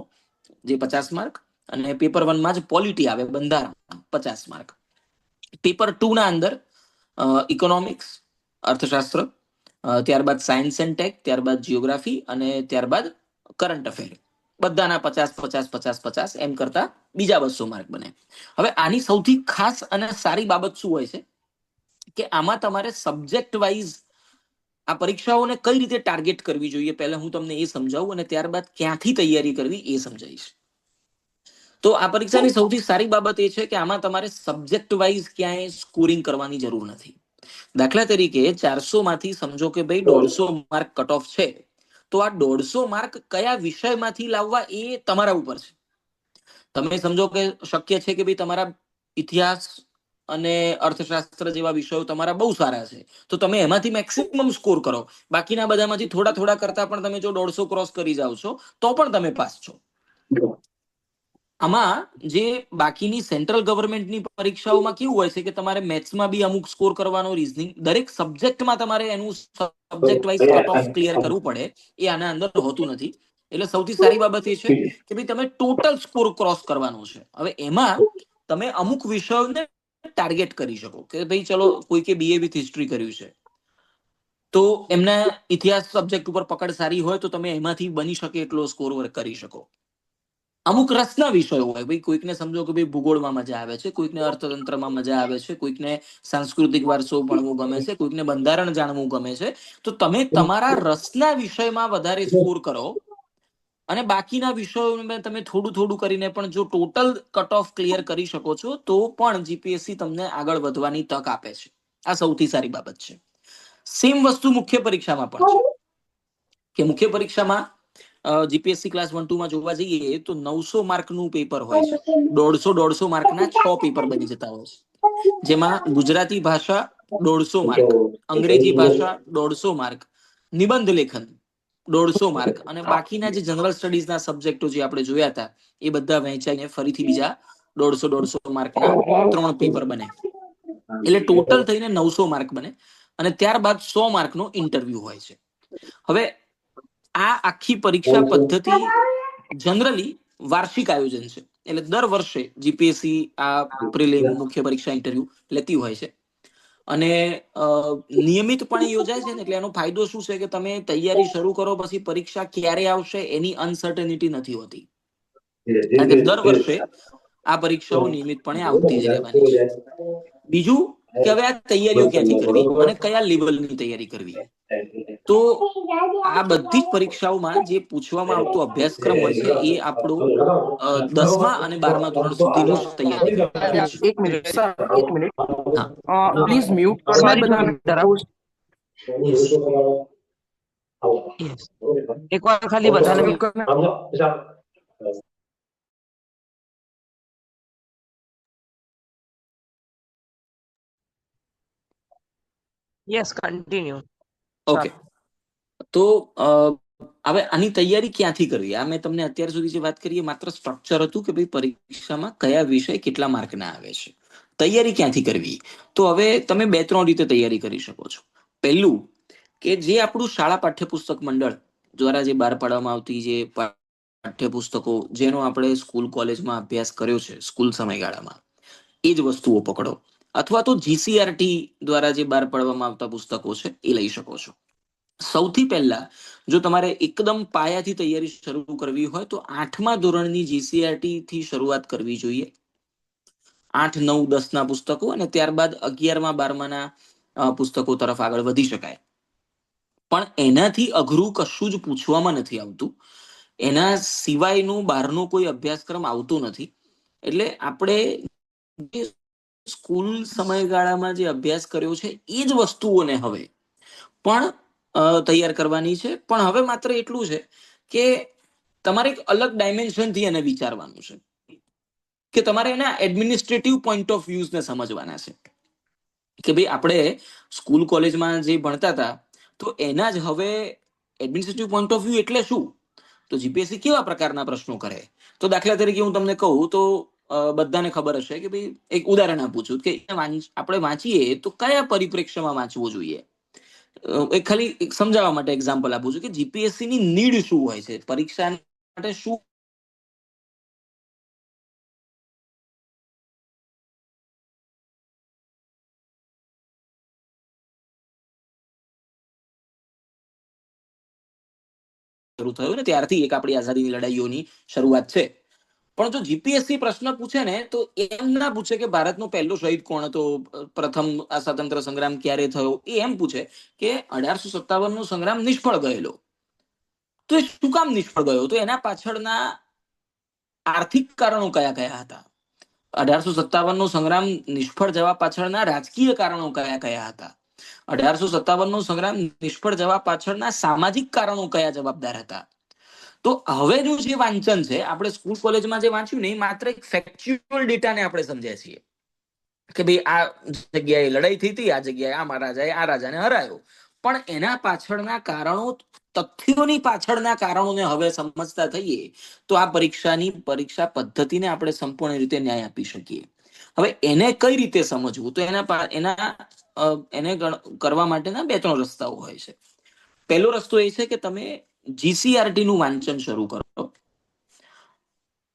Speaker 6: જે 50 માર્ક, અને પેપર 1 માં જ પોલિટી આવે, બંધારણ, 50 માર્ક. પેપર 2 ના અંદર ઇકોનોમિક્સ, અર્થશાસ્ત્ર, ત્યારબાદ સાયન્સ એન્ડ ટેક, ત્યારબાદ જીઓગ્રાફી, અને ત્યારબાદ કરંટ અફેર, બધાના 50 50 50 50 એમ કરતા બીજા 200 માર્ક બને. હવે આની સૌથી ખાસ અને સારી બાબત શું હોય છે કે આમાં તમારે સબ્જેક્ટ વાઇઝ આ પરીક્ષાઓને કઈ રીતે ટાર્ગેટ કરવી જોઈએ, પહેલા હું તમને એ સમજાવું અને ત્યારબાદ ક્યાંથી તૈયારી કરવી એ સમજાવીશ. તો આ પરીક્ષાની સૌથી સારી બાબત એ છે કે આમાં તમારે સબ્જેક્ટ વાઇઝ ક્યાંય સ્કોરિંગ કરવાની જરૂર નથી. દાખલા તરીકે 400 માંથી સમજો કે ભાઈ 150 માર્ક કટ ઓફ છે, તો આ 150 માર્ક કયા વિષયમાંથી લાવવા એ તમારા ઉપર છે. તમે સમજો કે શક્ય છે કે ભાઈ તમારા ઇતિહાસ અને અર્થશાસ્ત્ર જેવા વિષયો તમારા બહુ સારા છે, તો તમે એમાંથી મેક્સિમમ સ્કોર કરો. બાકીના બધામાંથી થોડા થોડા કરતા પણ તમે જો 150 ક્રોસ કરી જાઓ છો તો પણ તમે પાસ છો. આમાં જે બાકીની સેન્ટ્રલ ગવર્મેન્ટની પરીક્ષાઓમાં કેવું હોય છે કે તમારે મેથ્સમાં બી અમુક સ્કોર કરવાનો, રીઝનિંગ, દરેક સબ્જેક્ટમાં તમારે એનું subject wise cut off clear કરવું પડે. એ આના અંદર હોતું નથી. એટલે સૌથી સારી બાબત એ છે કે ભાઈ તમે ટોટલ સ્કોર ક્રોસ કરવાનો છે. હવે એમાં તમે અમુક વિષયોને ટાર્ગેટ કરી શકો કે ભાઈ ચલો કોઈ કે બીએ વિથ હિસ્ટ્રી કર્યું છે તો એમના ઇતિહાસ સબ્જેક્ટ ઉપર પકડ સારી હોય તો તમે એમાંથી બની શકે એટલો સ્કોર કરી શકો. અમુક રસના વિષયો હોય, ભાઈ કોઈકને સમજો કે ભાઈ ભૂગોળમાં મજા આવે છે, કોઈકને અર્થતંત્રમાં મજા આવે છે, કોઈકને સાંસ્કૃતિક વારસો ભણવું ગમે છે, કોઈકને બંધારણ જાણવું ગમે છે, તો તમે તમારા રસના વિષયમાં વધારે સ્કોર કરો અને બાકીના વિષયોમાં તમે થોડું થોડું કરીને પણ જો ટોટલ કટ ઓફ ક્લિયર કરી શકો છો તો પણ જીપીએસસી તમને આગળ વધવાની તક આપે છે. આ સૌથી સારી બાબત છે. સેમ વસ્તુ મુખ્ય પરીક્ષામાં પણ છે કે મુખ્ય પરીક્ષામાં જીપીએસસી ક્લાસ 1 2 માં જોવા જઈએ તો 900 માર્કનું પેપર હોય છે. 150 માર્કના 6 પેપર બની જતા હોય છે, જેમાં ગુજરાતી ભાષા 150 માર્ક, અંગ્રેજી ભાષા 150 માર્ક, નિબંધ લેખન 150 માર્ક, અને બાકીના જે જનરલ સ્ટડીઝના સબ્જેક્ટો જે આપણે જોયા હતા એ બધા વહેંચાઈને ફરીથી બીજા 150 માર્કના 3 પેપર બને. એટલે ટોટલ થઈને 900 માર્ક બને. અને ત્યારબાદ 100 માર્કનો ઇન્ટરવ્યુ હોય છે. હવે આ આખી પરીક્ષા પદ્ધતિ જનરલી વાર્ષિક આયોજન છે. એટલે દર વર્ષે જીપીએસસી આ પ્રિલિમ, મુખ્ય પરીક્ષા, ઇન્ટરવ્યુ લેતી હોય છે અને નિયમિતપણે યોજાય છે ને, એટલે એનો ફાયદો શું છે કે તમે તૈયારી શરૂ કરો પછી પરીક્ષા ક્યારે આવશે એની અનસર્ટેનિટી નથી હોતી. કારણ કે દર વર્ષે આ પરીક્ષાઓ નિયમિતપણે આવતી જ રહેવાની છે. બીજું કે હવે આ તૈયારીઓ ક્યાંથી કરવી અને કયા લેવલની તૈયારી કરવી, તો આ બધી જ પરીક્ષાઓમાં જે પૂછવામાં આવતો અભ્યાસક્રમ હોય છે એ આપણો 10મા અને 12મા ધોરણ સુધીનો જ તૈયારી હોય છે.
Speaker 5: એક મિનિટ સર, એક મિનિટ,
Speaker 6: હા,
Speaker 5: પ્લીઝ મ્યુટ કરી દો
Speaker 1: સોરી
Speaker 5: બધાને.
Speaker 1: એક વાર ખાલી બધાને
Speaker 5: મ્યુટ કરીને
Speaker 7: યસ કન્ટિન્યુ.
Speaker 6: ઓકે. તો હવે આની તૈયારી ક્યાંથી કરવી, આ મેં તમને અત્યાર સુધી જે વાત કરી એ માત્ર સ્ટ્રક્ચર હતું કે ભાઈ પરીક્ષામાં કયા વિષય કેટલા માર્કના આવે છે. તૈયારી ક્યાંથી કરવી, તો હવે તમે 2-3 રીતે તૈયારી કરી શકો છો. પહેલું કે જે આપણું શાળા પાઠ્યપુસ્તક મંડળ દ્વારા જે બહાર પાડવામાં આવતી જે પાઠ્યપુસ્તકો જેનો આપણે સ્કૂલ કોલેજમાં અભ્યાસ કર્યો છે સ્કૂલ સમયગાળામાં, એ જ વસ્તુઓ પકડો. અથવા તો જીસીઆરટી દ્વારા જે બહાર પાડવામાં આવતા પુસ્તકો છે એ લઈ શકો છો. સૌથી પહેલા જો તમારે એકદમ પાયાથી તૈયારી શરૂ કરવી હોય તો 8મા ધોરણની જીસીઆરટી થી શરૂઆત કરવી જોઈએ. 8, 9, 10ના પુસ્તકો અને ત્યારબાદ 11મા 12માના પુસ્તકો તરફ આગળ વધી શકાય. પણ એનાથી અઘરું કશું જ પૂછવામાં નથી આવતું. એના સિવાયનું બહારનો કોઈ અભ્યાસક્રમ આવતો નથી. એટલે આપણે સ્કૂલ સમયગાળામાં જે અભ્યાસ કર્યો છે એ જ વસ્તુઓને હવે પણ તૈયાર કરવાની છે. પણ હવે માત્ર એટલું છે કે તમારે એક અલગ ડાયમેન્શનથી એને વિચારવાનું છે, કે તમારે એના એડમિનિસ્ટ્રેટિવ પોઈન્ટ ઓફ વ્યૂઝને સમજવાના છે કે ભાઈ આપણે સ્કૂલ કોલેજમાં જે ભણતા હતા તો એના જ હવે એડમિનિસ્ટ્રેટિવ પોઈન્ટ ઓફ વ્યૂ એટલે શું, તો જીપીએસસી કેવા પ્રકારના પ્રશ્નો કરે. તો દાખલા તરીકે હું તમને કહું તો બધાને ખબર હશે કે ભાઈ એક ઉદાહરણ આપું છું કે આપણે વાંચીએ તો કયા પરિપ્રેક્ષ્યમાં વાંચવું જોઈએ. એક ખાલી એક સમજાવવા માટે એક્ઝામ્પલ આપું છું કે જીપીએસસી ની નીડ શું હોય છે, પરીક્ષા માટે શું શરૂ થયો ને ત્યારથી એક આપણી આઝાદીની લડાઈઓની શરૂઆત છે. પણ જો જીપીએસસી પ્રશ્ન પૂછે ને તો એમ ના પૂછે કે ભારતનો પહેલો શહીદ કોણ હતો, પ્રથમ આ સ્વાતંત્ર્ય સંગ્રામ ક્યારે થયો, એ એમ પૂછે કે 1857 નો સંગ્રામ નિષ્ફળ ગયેલો. તો એ શું કામ નિષ્ફળ ગયો, તો એના પાછળના આર્થિક કારણો કયા કયા હતા, 1857 નો સંગ્રામ નિષ્ફળ જવા પાછળના રાજકીય કારણો કયા કયા હતા, 1857 નો સંગ્રામ નિષ્ફળ જવા પાછળના સામાજિક કારણો કયા જવાબદાર હતા. તો હવેનું જે વાંચન છે, આપણે સ્કૂલ કોલેજમાં જે વાંચ્યું ને એ માત્ર એક ફેક્ચ્યુઅલ ડેટાને આપણે સમજ્યા છીએ કે ભાઈ આ જગ્યાએ લડાઈ થઈ હતી, આ જગ્યાએ આ મહારાજાએ આ રાજાને હરાયો, પણ એના પાછળના કારણો, તથ્યોની પાછળના કારણોને હવે સમજતા થઈએ તો આ પરીક્ષા પદ્ધતિને આપણે સંપૂર્ણ રીતે ન્યાય આપી શકીએ. હવે એને કઈ રીતે સમજવું, તો એને કરવા માટેના બે ત્રણ રસ્તાઓ હોય છે. પહેલો રસ્તો એ છે કે તમે જીસીઆરટી નું વાંચન શરૂ કરો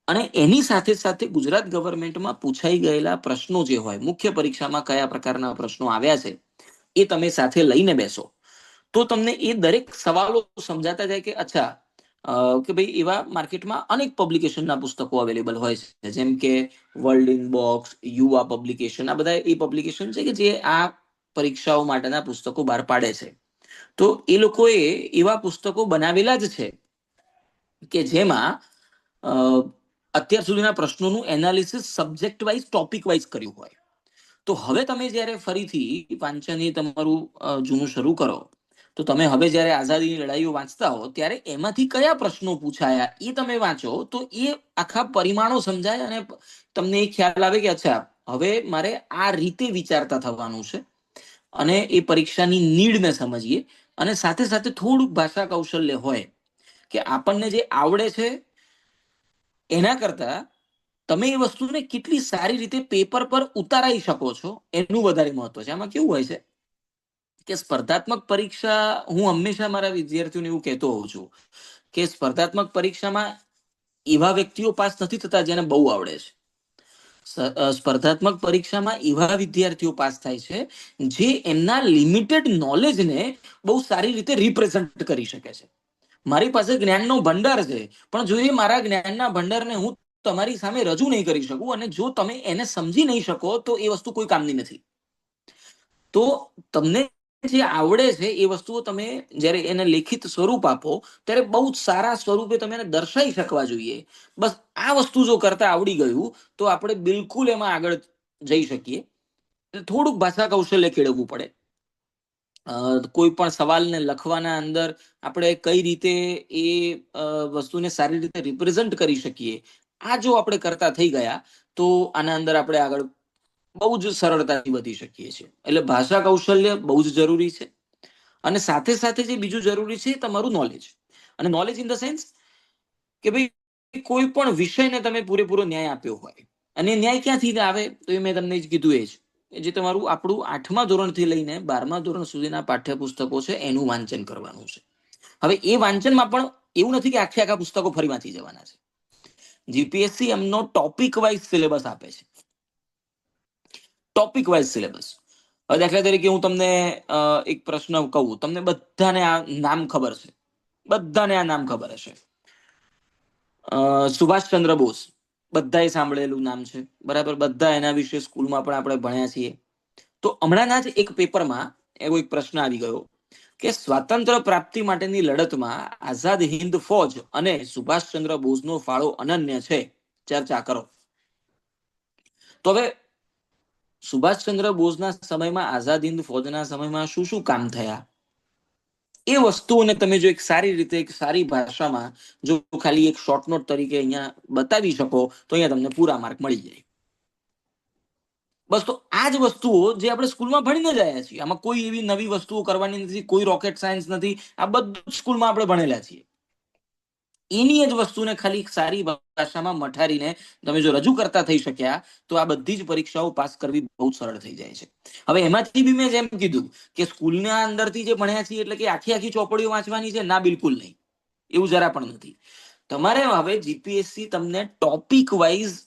Speaker 6: અને એની સાથે સાથે ગુજરાત ગવર્મેન્ટમાં પૂછાઈ ગયેલા પ્રશ્નો જે હોય, મુખ્ય પરીક્ષામાં કયા પ્રકારના પ્રશ્નો આવ્યા છે એ તમે સાથે લઈને બેસો તો તમને એ દરેક સવાલો સમજાતા જાય કે અચ્છા કે ભાઈ એવા માર્કેટમાં અનેક પબ્લિકેશનના પુસ્તકો અવેલેબલ હોય છે, જેમ કે વર્લ્ડ ઇન બોક્સ, યુવા પબ્લિકેશન, આ બધા એ પબ્લિકેશન છે કે જે આ પરીક્ષાઓ માટેના પુસ્તકો બહાર પાડે છે. તો એ લોકોએ એવા પુસ્તકો બનાવેલા જ છે કે જેમાં અત્યાર સુધીના પ્રશ્નોનું analysis subject wise, topic wise કર્યું હોય. તો હવે તમે જ્યારે ફરીથી વાંચન એ તમારું જૂનું શરૂ કરો તો તમે હવે જ્યારે આઝાદીની લડાઈઓ વાંચતા હો ત્યારે એમાંથી કયા પ્રશ્નો પૂછાયા એ તમે વાંચો તો એ આખા પરિમાણો સમજાય અને તમને એ ખ્યાલ આવે કે અચ્છા હવે મારે આ રીતે વિચારતા થવાનું છે. અને એ પરીક્ષાની નીડને સમજીએ અને સાથે સાથે થોડુંક ભાષા કૌશલ્ય હોય કે આપણને જે આવડે છે એના કરતા તમે એ વસ્તુને કેટલી સારી રીતે પેપર પર ઉતારાઈ શકો છો એનું વધારે મહત્વ છે. આમાં કેવું હોય છે કે સ્પર્ધાત્મક પરીક્ષા, હું હંમેશા મારા વિદ્યાર્થીઓને એવું કહેતો હોઉં છું કે સ્પર્ધાત્મક પરીક્ષામાં એવા વ્યક્તિઓ પાસ નથી થતા જેને બહુ આવડે છે. સ્પર્ધાત્મક પરીક્ષામાં એવા વિદ્યાર્થીઓ પાસ થાય છે જે એમના લિમિટેડ નોલેજને બહુ સારી રીતે રિપ્રેઝન્ટ કરી શકે છે. મારી પાસે જ્ઞાનનો ભંડાર છે, પણ જો એ મારા જ્ઞાનના ભંડારને હું તમારી સામે રજૂ નહીં કરી શકું અને જો તમે એને સમજી નહીં શકો તો એ વસ્તુ કોઈ કામની નથી. તો તમને જે આવડે છે એ વસ્તુઓ તમે જ્યારે એને લેખિત સ્વરૂપ આપો ત્યારે બહુ જ સારા સ્વરૂપે તમે એને દર્શાવી શકવા જોઈએ. બસ આ વસ્તુ જો કરતા આવડી ગયું તો આપણે બિલકુલ એમાં આગળ જઈ શકીએ. થોડુંક ભાષા કૌશલ્ય કેળવવું પડે. કોઈ પણ સવાલને લખવાના અંદર આપણે કઈ રીતે એ વસ્તુને સારી રીતે રિપ્રેઝન્ટ કરી શકીએ, આ જો આપણે કરતા થઈ ગયા તો આના અંદર આપણે આગળ બહુ જ સરળતાથી વધી શકીએ છીએ. એટલે ભાષા કૌશલ્ય બહુ જ જરૂરી છે અને સાથે સાથે જે બીજું જરૂરી છે તમારું નોલેજ. અને નોલેજ ઇન ધ સેન્સ કે ભાઈ કોઈ પણ વિષયને તમે પૂરેપૂરો ન્યાય આપ્યો હોય, અને ન્યાય ક્યાંથી આવે તો એ મેં તમને જ કીધું એ જ જે તમારું આપણું 8મા ધોરણથી લઈને 12મા ધોરણ સુધીના પાઠ્યપુસ્તકો છે એનું વાંચન કરવાનું છે. હવે એ વાંચનમાં પણ એવું નથી કે આખા પુસ્તકો ફરી વાંચી જવાના છે. જીપીએસસી એમનો ટોપિક વાઇઝ સિલેબસ આપે છે. Topic wise syllabus. હવે દાખલા તરીકે હું તમને એક પ્રશ્ન કહું, તમને બધાને આ નામ ખબર છે, બધાને આ નામ ખબર હશે, સુભાષચંદ્ર બોઝ. બધાએ સાંભળેલું નામ છે, બરાબર? બધા એના વિશે સ્કૂલમાં પણ આપણે ભણ્યા છીએ. તો હમણાંના જ એક પેપરમાં એવો એક પ્રશ્ન આવી ગયો કે સ્વાતંત્ર્ય પ્રાપ્તિ માટેની લડતમાં આઝાદ હિન્દ ફૌજ અને સુભાષચંદ્ર બોઝનો ફાળો અનન્ય છે, ચર્ચા કરો. તો હવે સુભાષચંદ્ર બોઝના સમયમાં, આઝાદ હિન્દ ફૌજના સમયમાં શું શું કામ થયા એ વસ્તુઓને તમે જો એક સારી રીતે, એક સારી ભાષામાં જો ખાલી એક શોર્ટ નોટ તરીકે અહીંયા બતાવી શકો તો અહીંયા તમને પૂરા માર્ક મળી જાય. બસ તો આ જ વસ્તુઓ જે આપણે સ્કૂલમાં ભણીને જ આવ્યા છીએ, આમાં કોઈ એવી નવી વસ્તુઓ કરવાની નથી, કોઈ રોકેટ સાયન્સ નથી, આ બધું જ સ્કૂલમાં આપણે ભણેલા છીએ. એની જ વસ્તુને ખાલી સારી ભાષામાં મઠારીને તમે જો રજૂ કરતા થઈ શક્યા તો આ બધી જ પરીક્ષાઓ પાસ કરવી બહુ સરળ થઈ જાય છે. હવે એમાંથી બી મેં જેમ કીધું કે સ્કૂલના અંદરથી જે ભણ્યા છીએ એટલે કે આખી ચોપડીઓ વાંચવાની છે, ના, બિલકુલ નહીં, એવું જરા પણ નથી. તમારે હવે જીપીએસસી તમને topic wise,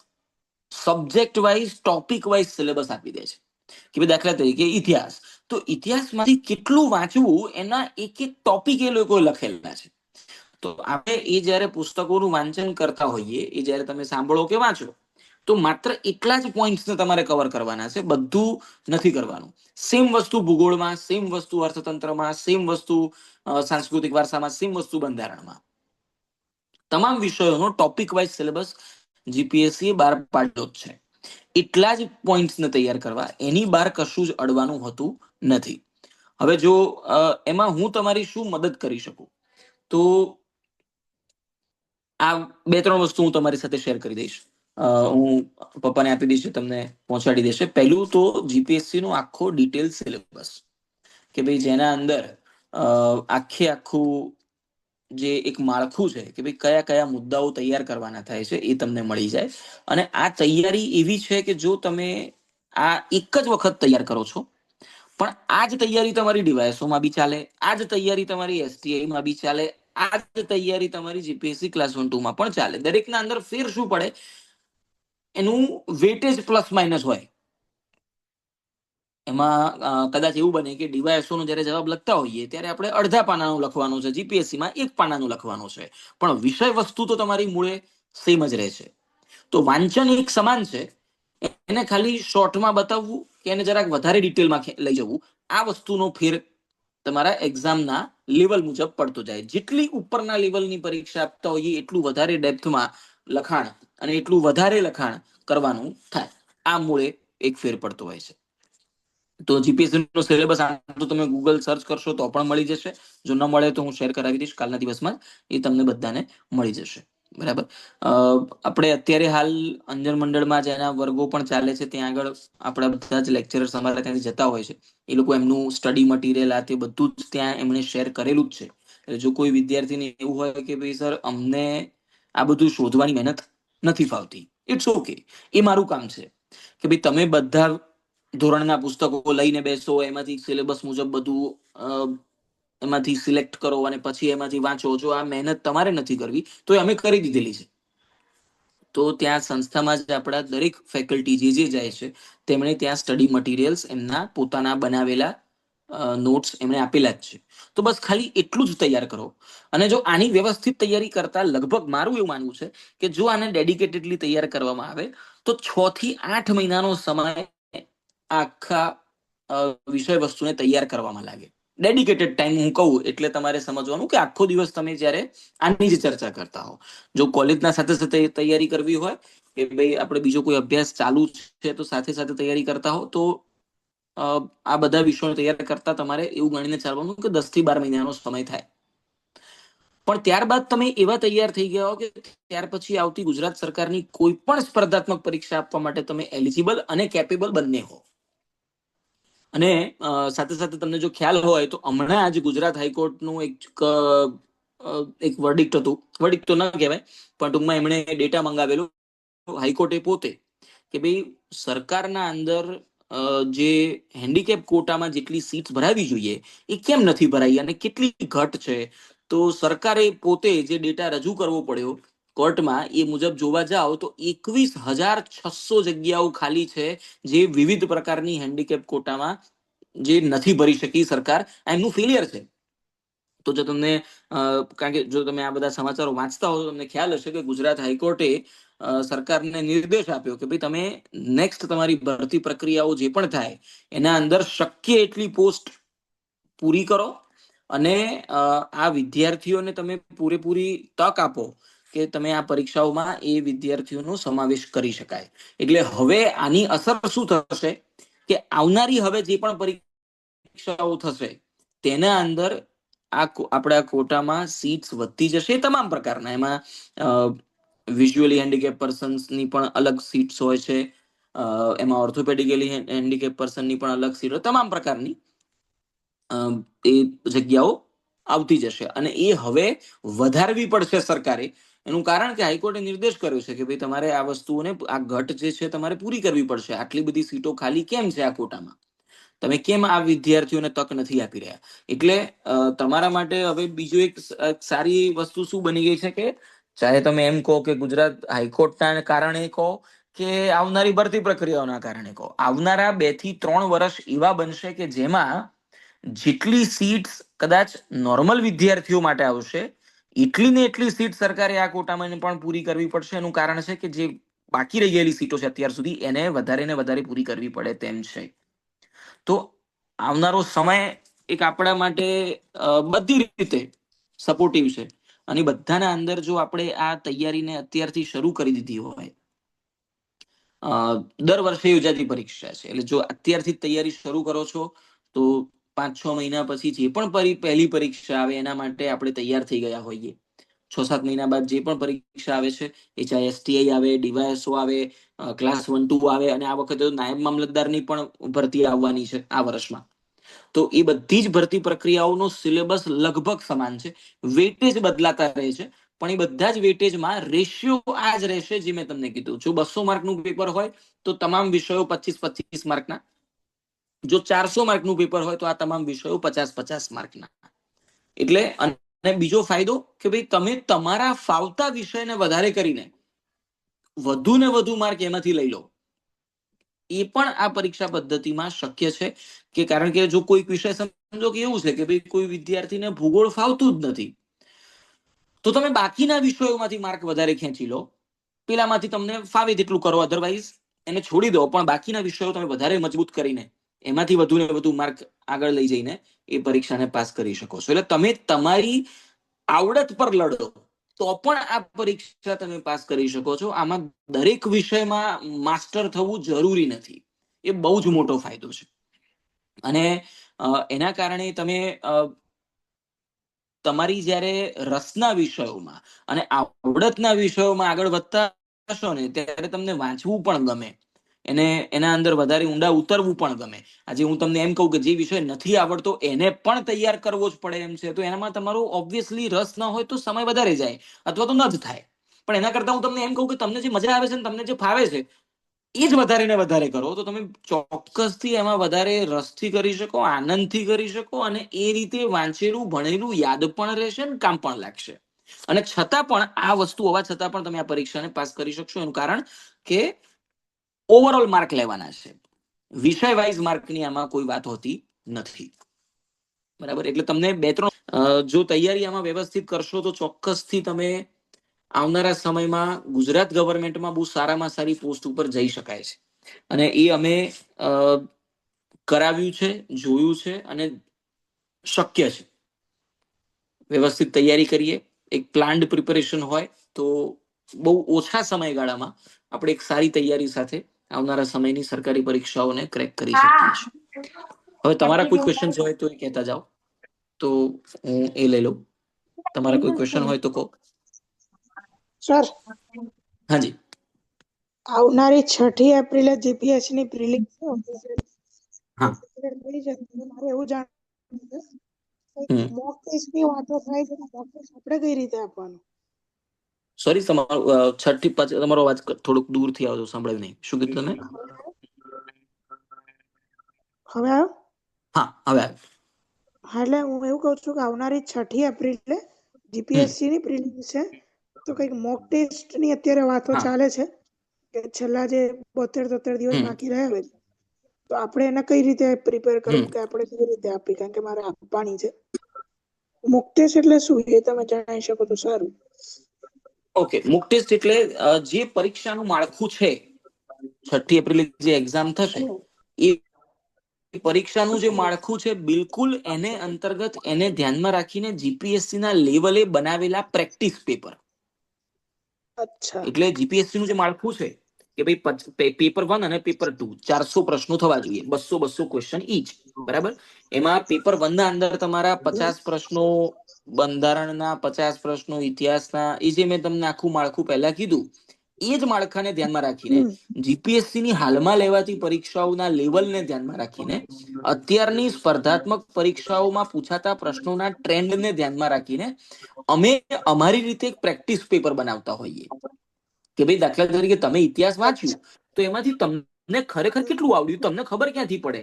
Speaker 6: subject wise, topic wise syllabus આપી દે છે કે ભાઈ દાખલા તરીકે ઇતિહાસ, તો ઇતિહાસમાંથી કેટલું વાંચવું એના એક એક ટોપિક એ લોકો લખેલા છે. તો આપણે એ જ્યારે પુસ્તકોનું વાંચન કરતા હોઈએ, એ જ્યારે તમે સાંભળો કે વાંચો, તો માત્ર એટલા જ પોઈન્ટ્સને તમારે કવર કરવાના છે, બધું નથી કરવાનું. સેમ વસ્તુ ભૂગોળમાં, સેમ વસ્તુ અર્થતંત્રમાં, સેમ વસ્તુ સાંસ્કૃતિક વારસામાં, સેમ વસ્તુ બંધારણમાં. તમામ વિષયોનો ટોપિક વાઇઝ સિલેબસ જીપીએસસી બહાર પાડ્યો જ છે. એટલા જ પોઈન્ટ્સને તૈયાર કરવા, એની બહાર કશું જ અડવાનું હોતું નથી. હવે જો એમાં હું તમારી શું મદદ કરી શકું, તો આ 2-3 વસ્તુ હું તમારી સાથે શેર કરી દઈશ. હું પપ્પાને આપી દઈશ, તમને પહોંચાડી દેશે. પહેલું તો જીપીએસસી નો આખો ડિટેલ સિલેબસ કે ભાઈ જેના અંદર આખું જે એક માળખું છે કે ભાઈ કયા કયા મુદ્દાઓ તૈયાર કરવાના થાય છે એ તમને મળી જાય. અને આ તૈયારી એવી છે કે જો તમે આ એક જ વખત તૈયાર કરો છો, પણ આ જ તૈયારી તમારી ડિવાઇસોમાં બી ચાલે, આ જ તૈયારી તમારી એસટીઆઈમાં બી ચાલે, આ જ તૈયારી તમારી જીપીએસસી ક્લાસ 1-2 માં પણ ચાલે. દરેકના અંદર ફેર શું પડે, એનું વેટેજ પ્લસ માઇનસ હોય. એમાં કદાચ એવું બને કે ડીવાયએસઓ નો જ્યારે જવાબ લખતા હોઈએ ત્યારે આપણે અડધા પાનાનું લખવાનું છે, જીપીએસસી માં 1 પાનાનું લખવાનું છે, પણ વિષય વસ્તુ તો તમારી મૂળે સેમ જ રહે છે. તો વાંચન એક સમાન છે, એને ખાલી શોર્ટમાં બતાવવું કે એને જરાક વધારે ડિટેલમાં લઈ જવું, આ વસ્તુનો ફેર તમારા એક્ઝામના લેવલ મુજબ પડતો જાય. જેટલી ઉપરના લેવલની પરીક્ષા આપતા હોઈએ એટલું વધારે ડેપ્થમાં લખાણ અને એટલું વધારે લખાણ કરવાનું થાય. આ મૂળે એક ફેર પડતો હોય છે. તો જીપીએસસી નો સિલેબસ તો તમે ગૂગલ સર્ચ કરશો તો પણ મળી જશે. જો ન મળે તો હું શેર કરાવી દઈશ કાલના દિવસમાં, એ તમને બધાને મળી જશે. બરાબર. આપણે અત્યારે હાલ અંજન મંડળમાં જેના વર્ગો પણ ચાલે છે ત્યાં આગળ આપણા બધા જ લેક્ચરર્સ અમારા ત્યાંથી જતા હોય છે. એ લોકો એમનું સ્ટડી મટીરિયલ આ તે બધું જ ત્યાં એમણે શેર કરેલું જ છે. એટલે જો કોઈ વિદ્યાર્થીને એવું હોય કે ભાઈ સર અમને આ બધું શોધવાની મહેનત નથી ફાવતી, ઇટ્સ ઓકે, એ મારું કામ છે કે ભાઈ તમે બધા ધોરણના પુસ્તકો લઈને બેસો, એમાંથી સિલેબસ મુજબ બધું એમાંથી સિલેક્ટ કરો અને પછી એમાંથી વાંચો. જો આ મહેનત તમારે નથી કરવી તો અમે કરી દીધેલી છે. તો ત્યાં સંસ્થામાં જ આપણા દરેક ફેકલ્ટી જે જાય છે તેમણે ત્યાં સ્ટડી મટીરિયલ્સ એમના પોતાના બનાવેલા નોટ્સ એમણે આપેલા જ છે. તો બસ ખાલી એટલું જ તૈયાર કરો. અને જો આની વ્યવસ્થિત તૈયારી કરતા લગભગ મારું એવું માનવું છે કે જો આને ડેડિકેટેડલી તૈયાર કરવામાં આવે તો 6 થી 8 મહિનાનો સમય આખા વિષય વસ્તુને તૈયાર કરવામાં લાગે. ડેડિકેટેડ ટાઈમ હું કહું એટલે તમારે સમજવાનું કે આખો દિવસ તમે જ્યારે આની જ ચર્ચા કરતા હો. જો કોલેજના સાથે સાથે તૈયારી કરવી હોય કે ભાઈ આપણે બીજો કોઈ અભ્યાસ ચાલુ છે તો સાથે સાથે તૈયારી કરતા હો, તો આ બધા વિષયો તૈયાર કરતા તમારે એવું ગણીને ચાલવાનું કે 10 થી 12 મહિનાનો સમય થાય. પણ ત્યારબાદ તમે એવા તૈયાર થઈ ગયા હો કે ત્યાર પછી આવતી ગુજરાત સરકારની કોઈ પણ સ્પર્ધાત્મક પરીક્ષા આપવા માટે તમે એલિજિબલ અને કેપેબલ બંને હો. અને સાથે સાથે તમને જો ખ્યાલ હોય તો હમણાં જ ગુજરાત હાઈકોર્ટનું એક વર્ડિક્ટ હતું, વર્ડિક્ટ તો ના કહેવાય પણ ટૂંકમાં એમણે ડેટા મંગાવેલું હાઈકોર્ટે પોતે કે ભાઈ સરકારના અંદર જે હેન્ડીકેપ કોટામાં જેટલી સીટ ભરાવી જોઈએ એ કેમ નથી ભરાઈ અને કેટલી ઘટ છે. તો સરકારે પોતે જે ડેટા રજૂ કરવો પડ્યો કોર્ટમાં, એ મુજબ જોવા જાઓ તો 21,600 જગ્યાઓ ખાલી છે જે વિવિધ પ્રકારની હેન્ડીકેપ કોટામાં જે નથી ભરી શકી સરકાર, એમનું ફેલિયર છે. તો જો તમને કારણ કે જો તમે આ બધા સમાચારો વાંચતા હો તો તમને ખ્યાલ હશે કે ગુજરાત હાઈકોર્ટે સરકારને નિર્દેશ આપ્યો કે ભાઈ તમે નેક્સ્ટ તમારી ભરતી પ્રક્રિયાઓ જે પણ થાય એના અંદર શક્ય એટલી પોસ્ટ પૂરી કરો અને આ વિદ્યાર્થીઓને તમે પૂરેપૂરી તક આપો કે તમે આ પરીક્ષાઓમાં એ વિદ્યાર્થીઓનો સમાવેશ કરી શકાય. એટલે હવે આની અસર શું થશે કે આવનારી હવે જે પણ પરીક્ષાઓ થશે તેના અંદર આપણા કોટામાં સીટ્સ વધતી જશે એ તમામ પ્રકારના. એમાં વિઝ્યુઅલી હેન્ડીકેપ પર્સન્સની પણ અલગ સીટ્સ હોય છે, એમાં ઓર્થોપેડિકલી હેન્ડીકેપ પર્સનની પણ અલગ સીટ હોય, તમામ પ્રકારની એ જગ્યાઓ આવતી જશે. અને એ હવે વધારવી પડશે સરકારે. એનું કારણ કે હાઈકોર્ટે નિર્દેશ કર્યો છે કે ભાઈ તમારે આ વસ્તુઓને, આ ઘટ જે છે તમારે પૂરી કરવી પડશે. આટલી બધી સીટો ખાલી કેમ છે આ કોટામાં, તમે કેમ આ વિદ્યાર્થીઓને તક નથી આપી રહ્યા? એટલે તમારા માટે હવે બીજું એક સારી વસ્તુ શું બની ગઈ છે કે ચાહે તમે એમ કહો કે ગુજરાત હાઈકોર્ટના કારણે કહો કે આવનારી ભરતી પ્રક્રિયાઓના કારણે કહો, આવનારા 2 થી 3 વર્ષ એવા બનશે કે જેમાં જેટલી સીટ્સ કદાચ નોર્મલ વિદ્યાર્થીઓ માટે આવશે એટલી ને એટલી સીટ સરકારે આ કોટામાં પણ પૂરી કરવી પડશે. એનું કારણ છે કે જે બાકી રહી ગયેલી સીટો છે અત્યાર સુધી, એને વધારે ને વધારે પૂરી કરવી પડે તેમ છે. તો આવનારો સમય એક આપણા માટે બધી રીતે સપોર્ટિવ છે. અને બધાના અંદર જો આપણે આ તૈયારીને અત્યારથી શરૂ કરી દીધી હોય, દર વર્ષે યોજાતી પરીક્ષા છે એટલે જો અત્યારથી તૈયારી શરૂ કરો છો તો 5-6 મહિના પછી જે પણ પહેલી પરીક્ષા આવે એના માટે આપણે તૈયાર થઈ ગયા હોઈએ. 6-7 મહિના બાદ જે પણ પરીક્ષા આવે છે, એ ચાહે STI આવે, DYSO આવે, ક્લાસ 1-2 આવે, અને આ વખતે તો નાયબ મામલતદારની પણ ભરતી આવવાની છે આ વર્ષમાં. તો એ બધી જ ભરતી પ્રક્રિયાઓનો સિલેબસ લગભગ સમાન છે. વેટેજ બદલાતા રહે છે, પણ એ બધા જ વેટેજમાં રેશિયો આ જ રહેશે જે મેં તમને કીધું. જો 200 માર્કનું પેપર હોય તો તમામ વિષયો 25-25 માર્કના. જો 400 માર્કનું પેપર હોય તો આ તમામ વિષયો 50-50 માર્કના. એટલે અને બીજો ફાયદો કે ભાઈ તમે તમારા ફાવતા વિષયને વધારે કરીને વધુ ને વધુ માર્ક એમાંથી લઈ લો. એ પણ આ પરીક્ષા પદ્ધતિમાં શક્ય છે કે કારણ કે જો કોઈ વિષય સમજો કે એવું છે કે ભાઈ કોઈ વિદ્યાર્થીને ભૂગોળ ફાવતું જ નથી, તો તમે બાકીના વિષયોમાંથી માર્ક વધારે ખેંચી લો, પેલામાંથી તમને ફાવે તેટલું કરો, અધરવાઇઝ એને છોડી દો, પણ બાકીના વિષયો તમે વધારે મજબૂત કરીને એમાંથી વધુ ને વધુ માર્ક આગળ લઈ જઈને એ પરીક્ષાને પાસ કરી શકો છો. એટલે તમે તમારી આવડત પર લડો તો પણ આ પરીક્ષા તમે પાસ કરી શકો છો. આમાં દરેક વિષયમાં માસ્ટર થવું જરૂરી નથી. એ બહુ જ મોટો ફાયદો છે. અને એના કારણે તમે તમારી જ્યારે રસના વિષયોમાં અને આવડતના વિષયોમાં આગળ વધતા હશો ને ત્યારે તમને વાંચવું પણ ગમે, એના અંદર વધારે ઊંડા ઉતરવું પણ ગમે. આજે હું તમને એમ કહું કે જે વિષય નથી આવડતો એને પણ તૈયાર કરવો જ પડે એમ છે, તો એનામાં તમારો ઓબ્વિયસલી રસ ન હોય તો સમય વધારે જાય અથવા તો ન જ થાય. પણ એના કરતા હું તમને એમ કહું કે તમને જે મજા આવે છે ને તમને જે ફાવે છે એ જ વધારે ને વધારે કરો, તો તમે ચોક્કસથી એમાં વધારે રસથી કરી શકો, આનંદથી કરી શકો, અને એ રીતે વાંચેલું ભણેલું યાદ પણ રહેશે ને કામ પણ લાગશે. અને છતાં પણ આ વસ્તુ હોવા છતાં પણ તમે આ પરીક્ષાને પાસ કરી શકશો. એનું કારણ કે ઓવરઓલ માર્ક લેવાના છે, વિષય વાઇઝ માર્કની આમાં કોઈ વાત હોતી નથી. બરાબર? એટલે તમને 2-3 જો તૈયારી આમાં વ્યવસ્થિત કરશો તો ચોક્કસથી તમે આવનારા સમયમાં ગુજરાત ગવર્મેન્ટમાં બહુ સારામાં સારી પોસ્ટ ઉપર જઈ શકાય છે. અને એ અમે કરાવ્યું છે, જોયું છે, અને શક્ય છે. વ્યવસ્થિત તૈયારી કરીએ, એક પ્લાન્ડ પ્રિપેરેશન હોય તો બહુ ઓછા સમયગાળામાં આપણે એક સારી તૈયારી સાથે આવનારા સમયની સરકારી પરીક્ષાઓને ક્રેક કરી શકીએ છીએ. હવે તમારા કોઈ ક્વેશ્ચન હોય તો એ કહેતા જાઓ, તો હું એ લઈ લઉં. તમારા કોઈ ક્વેશ્ચન હોય તો કહો.
Speaker 8: સર,
Speaker 6: હાજી.
Speaker 8: આવનારી 6 એપ્રિલે જીપીએસસી ની પ્રિલિમ્સ છે.
Speaker 6: હા.
Speaker 8: મારે એવું જાણવું છે મોક ટેસ્ટ ની વાતો થાય છે, મોક ટેસ્ટ આપણે કઈ રીતે આપવાનું?
Speaker 6: સોરી, તમારો 6 થી 5 તમારો અવાજ થોડુંક દૂરથી આવતો, સંભળાયું નહીં. શું કીધું તમે?
Speaker 8: હવે આવ્યો?
Speaker 6: હા, હવે આવ્યો.
Speaker 8: હા, એટલે હું એવું કહું છું કે આવનારી 6 એપ્રિલે જીપીએસસી ની પ્રિલિમ્સ છે, તો કઈક મોક ટેસ્ટ ની અત્યારે વાતો ચાલે છે કે છેલ્લા જે 72-73 દિવસ બાકી રહ્યા હોય તો આપણે એને કઈ રીતે પ્રિપેર કરવું કે આપણે કઈ રીતે આપી, કારણ કે મારે આપવાની છે. મોક ટેસ્ટ એટલે શું એ તમે જણાવી શકો તો સારું.
Speaker 6: ઓકે, મોક ટેસ્ટ એટલે જે પરીક્ષાનું માળખું છે, 6 એપ્રિલે જે એક્ઝામ થશે એ પરીક્ષાનું જે માળખું છે બિલકુલ એને અંતર્ગત એને ધ્યાનમાં રાખીને જીપીએસસી ના લેવલે બનાવેલા પ્રેક્ટિસ પેપર.
Speaker 8: અચ્છા.
Speaker 6: એટલે જીપીએસસી નું જે માળખું છે કે ભાઈ પેપર 1 અને પેપર 2 400 પ્રશ્નો થવા જોઈએ, 200 ક્વેશ્ચન ઈચ, બરાબર. એમાં પેપર 1 ના અંદર તમારા 50 પ્રશ્નો બંધારણના, 50 પ્રશ્નો ઇતિહાસના, એ જે મેં તમને આખું માળખું પહેલા કીધું એ જ માળખાને ધ્યાનમાં રાખીને, જીપીએસસી ની હાલમાં લેવાતી પરીક્ષાઓના લેવલને ધ્યાનમાં રાખીને, અત્યારની સ્પર્ધાત્મક પરીક્ષાઓમાં પૂછાતા પ્રશ્નોના ટ્રેન્ડને ધ્યાનમાં રાખીને અમે અમારી રીતે એક પ્રેક્ટિસ પેપર બનાવતા હોઈએ કે ભાઈ દાખલા તરીકે તમે ઇતિહાસ વાંચ્યું તો એમાંથી તમને ખરેખર કેટલું આવડ્યું તમને ખબર ક્યાંથી પડે.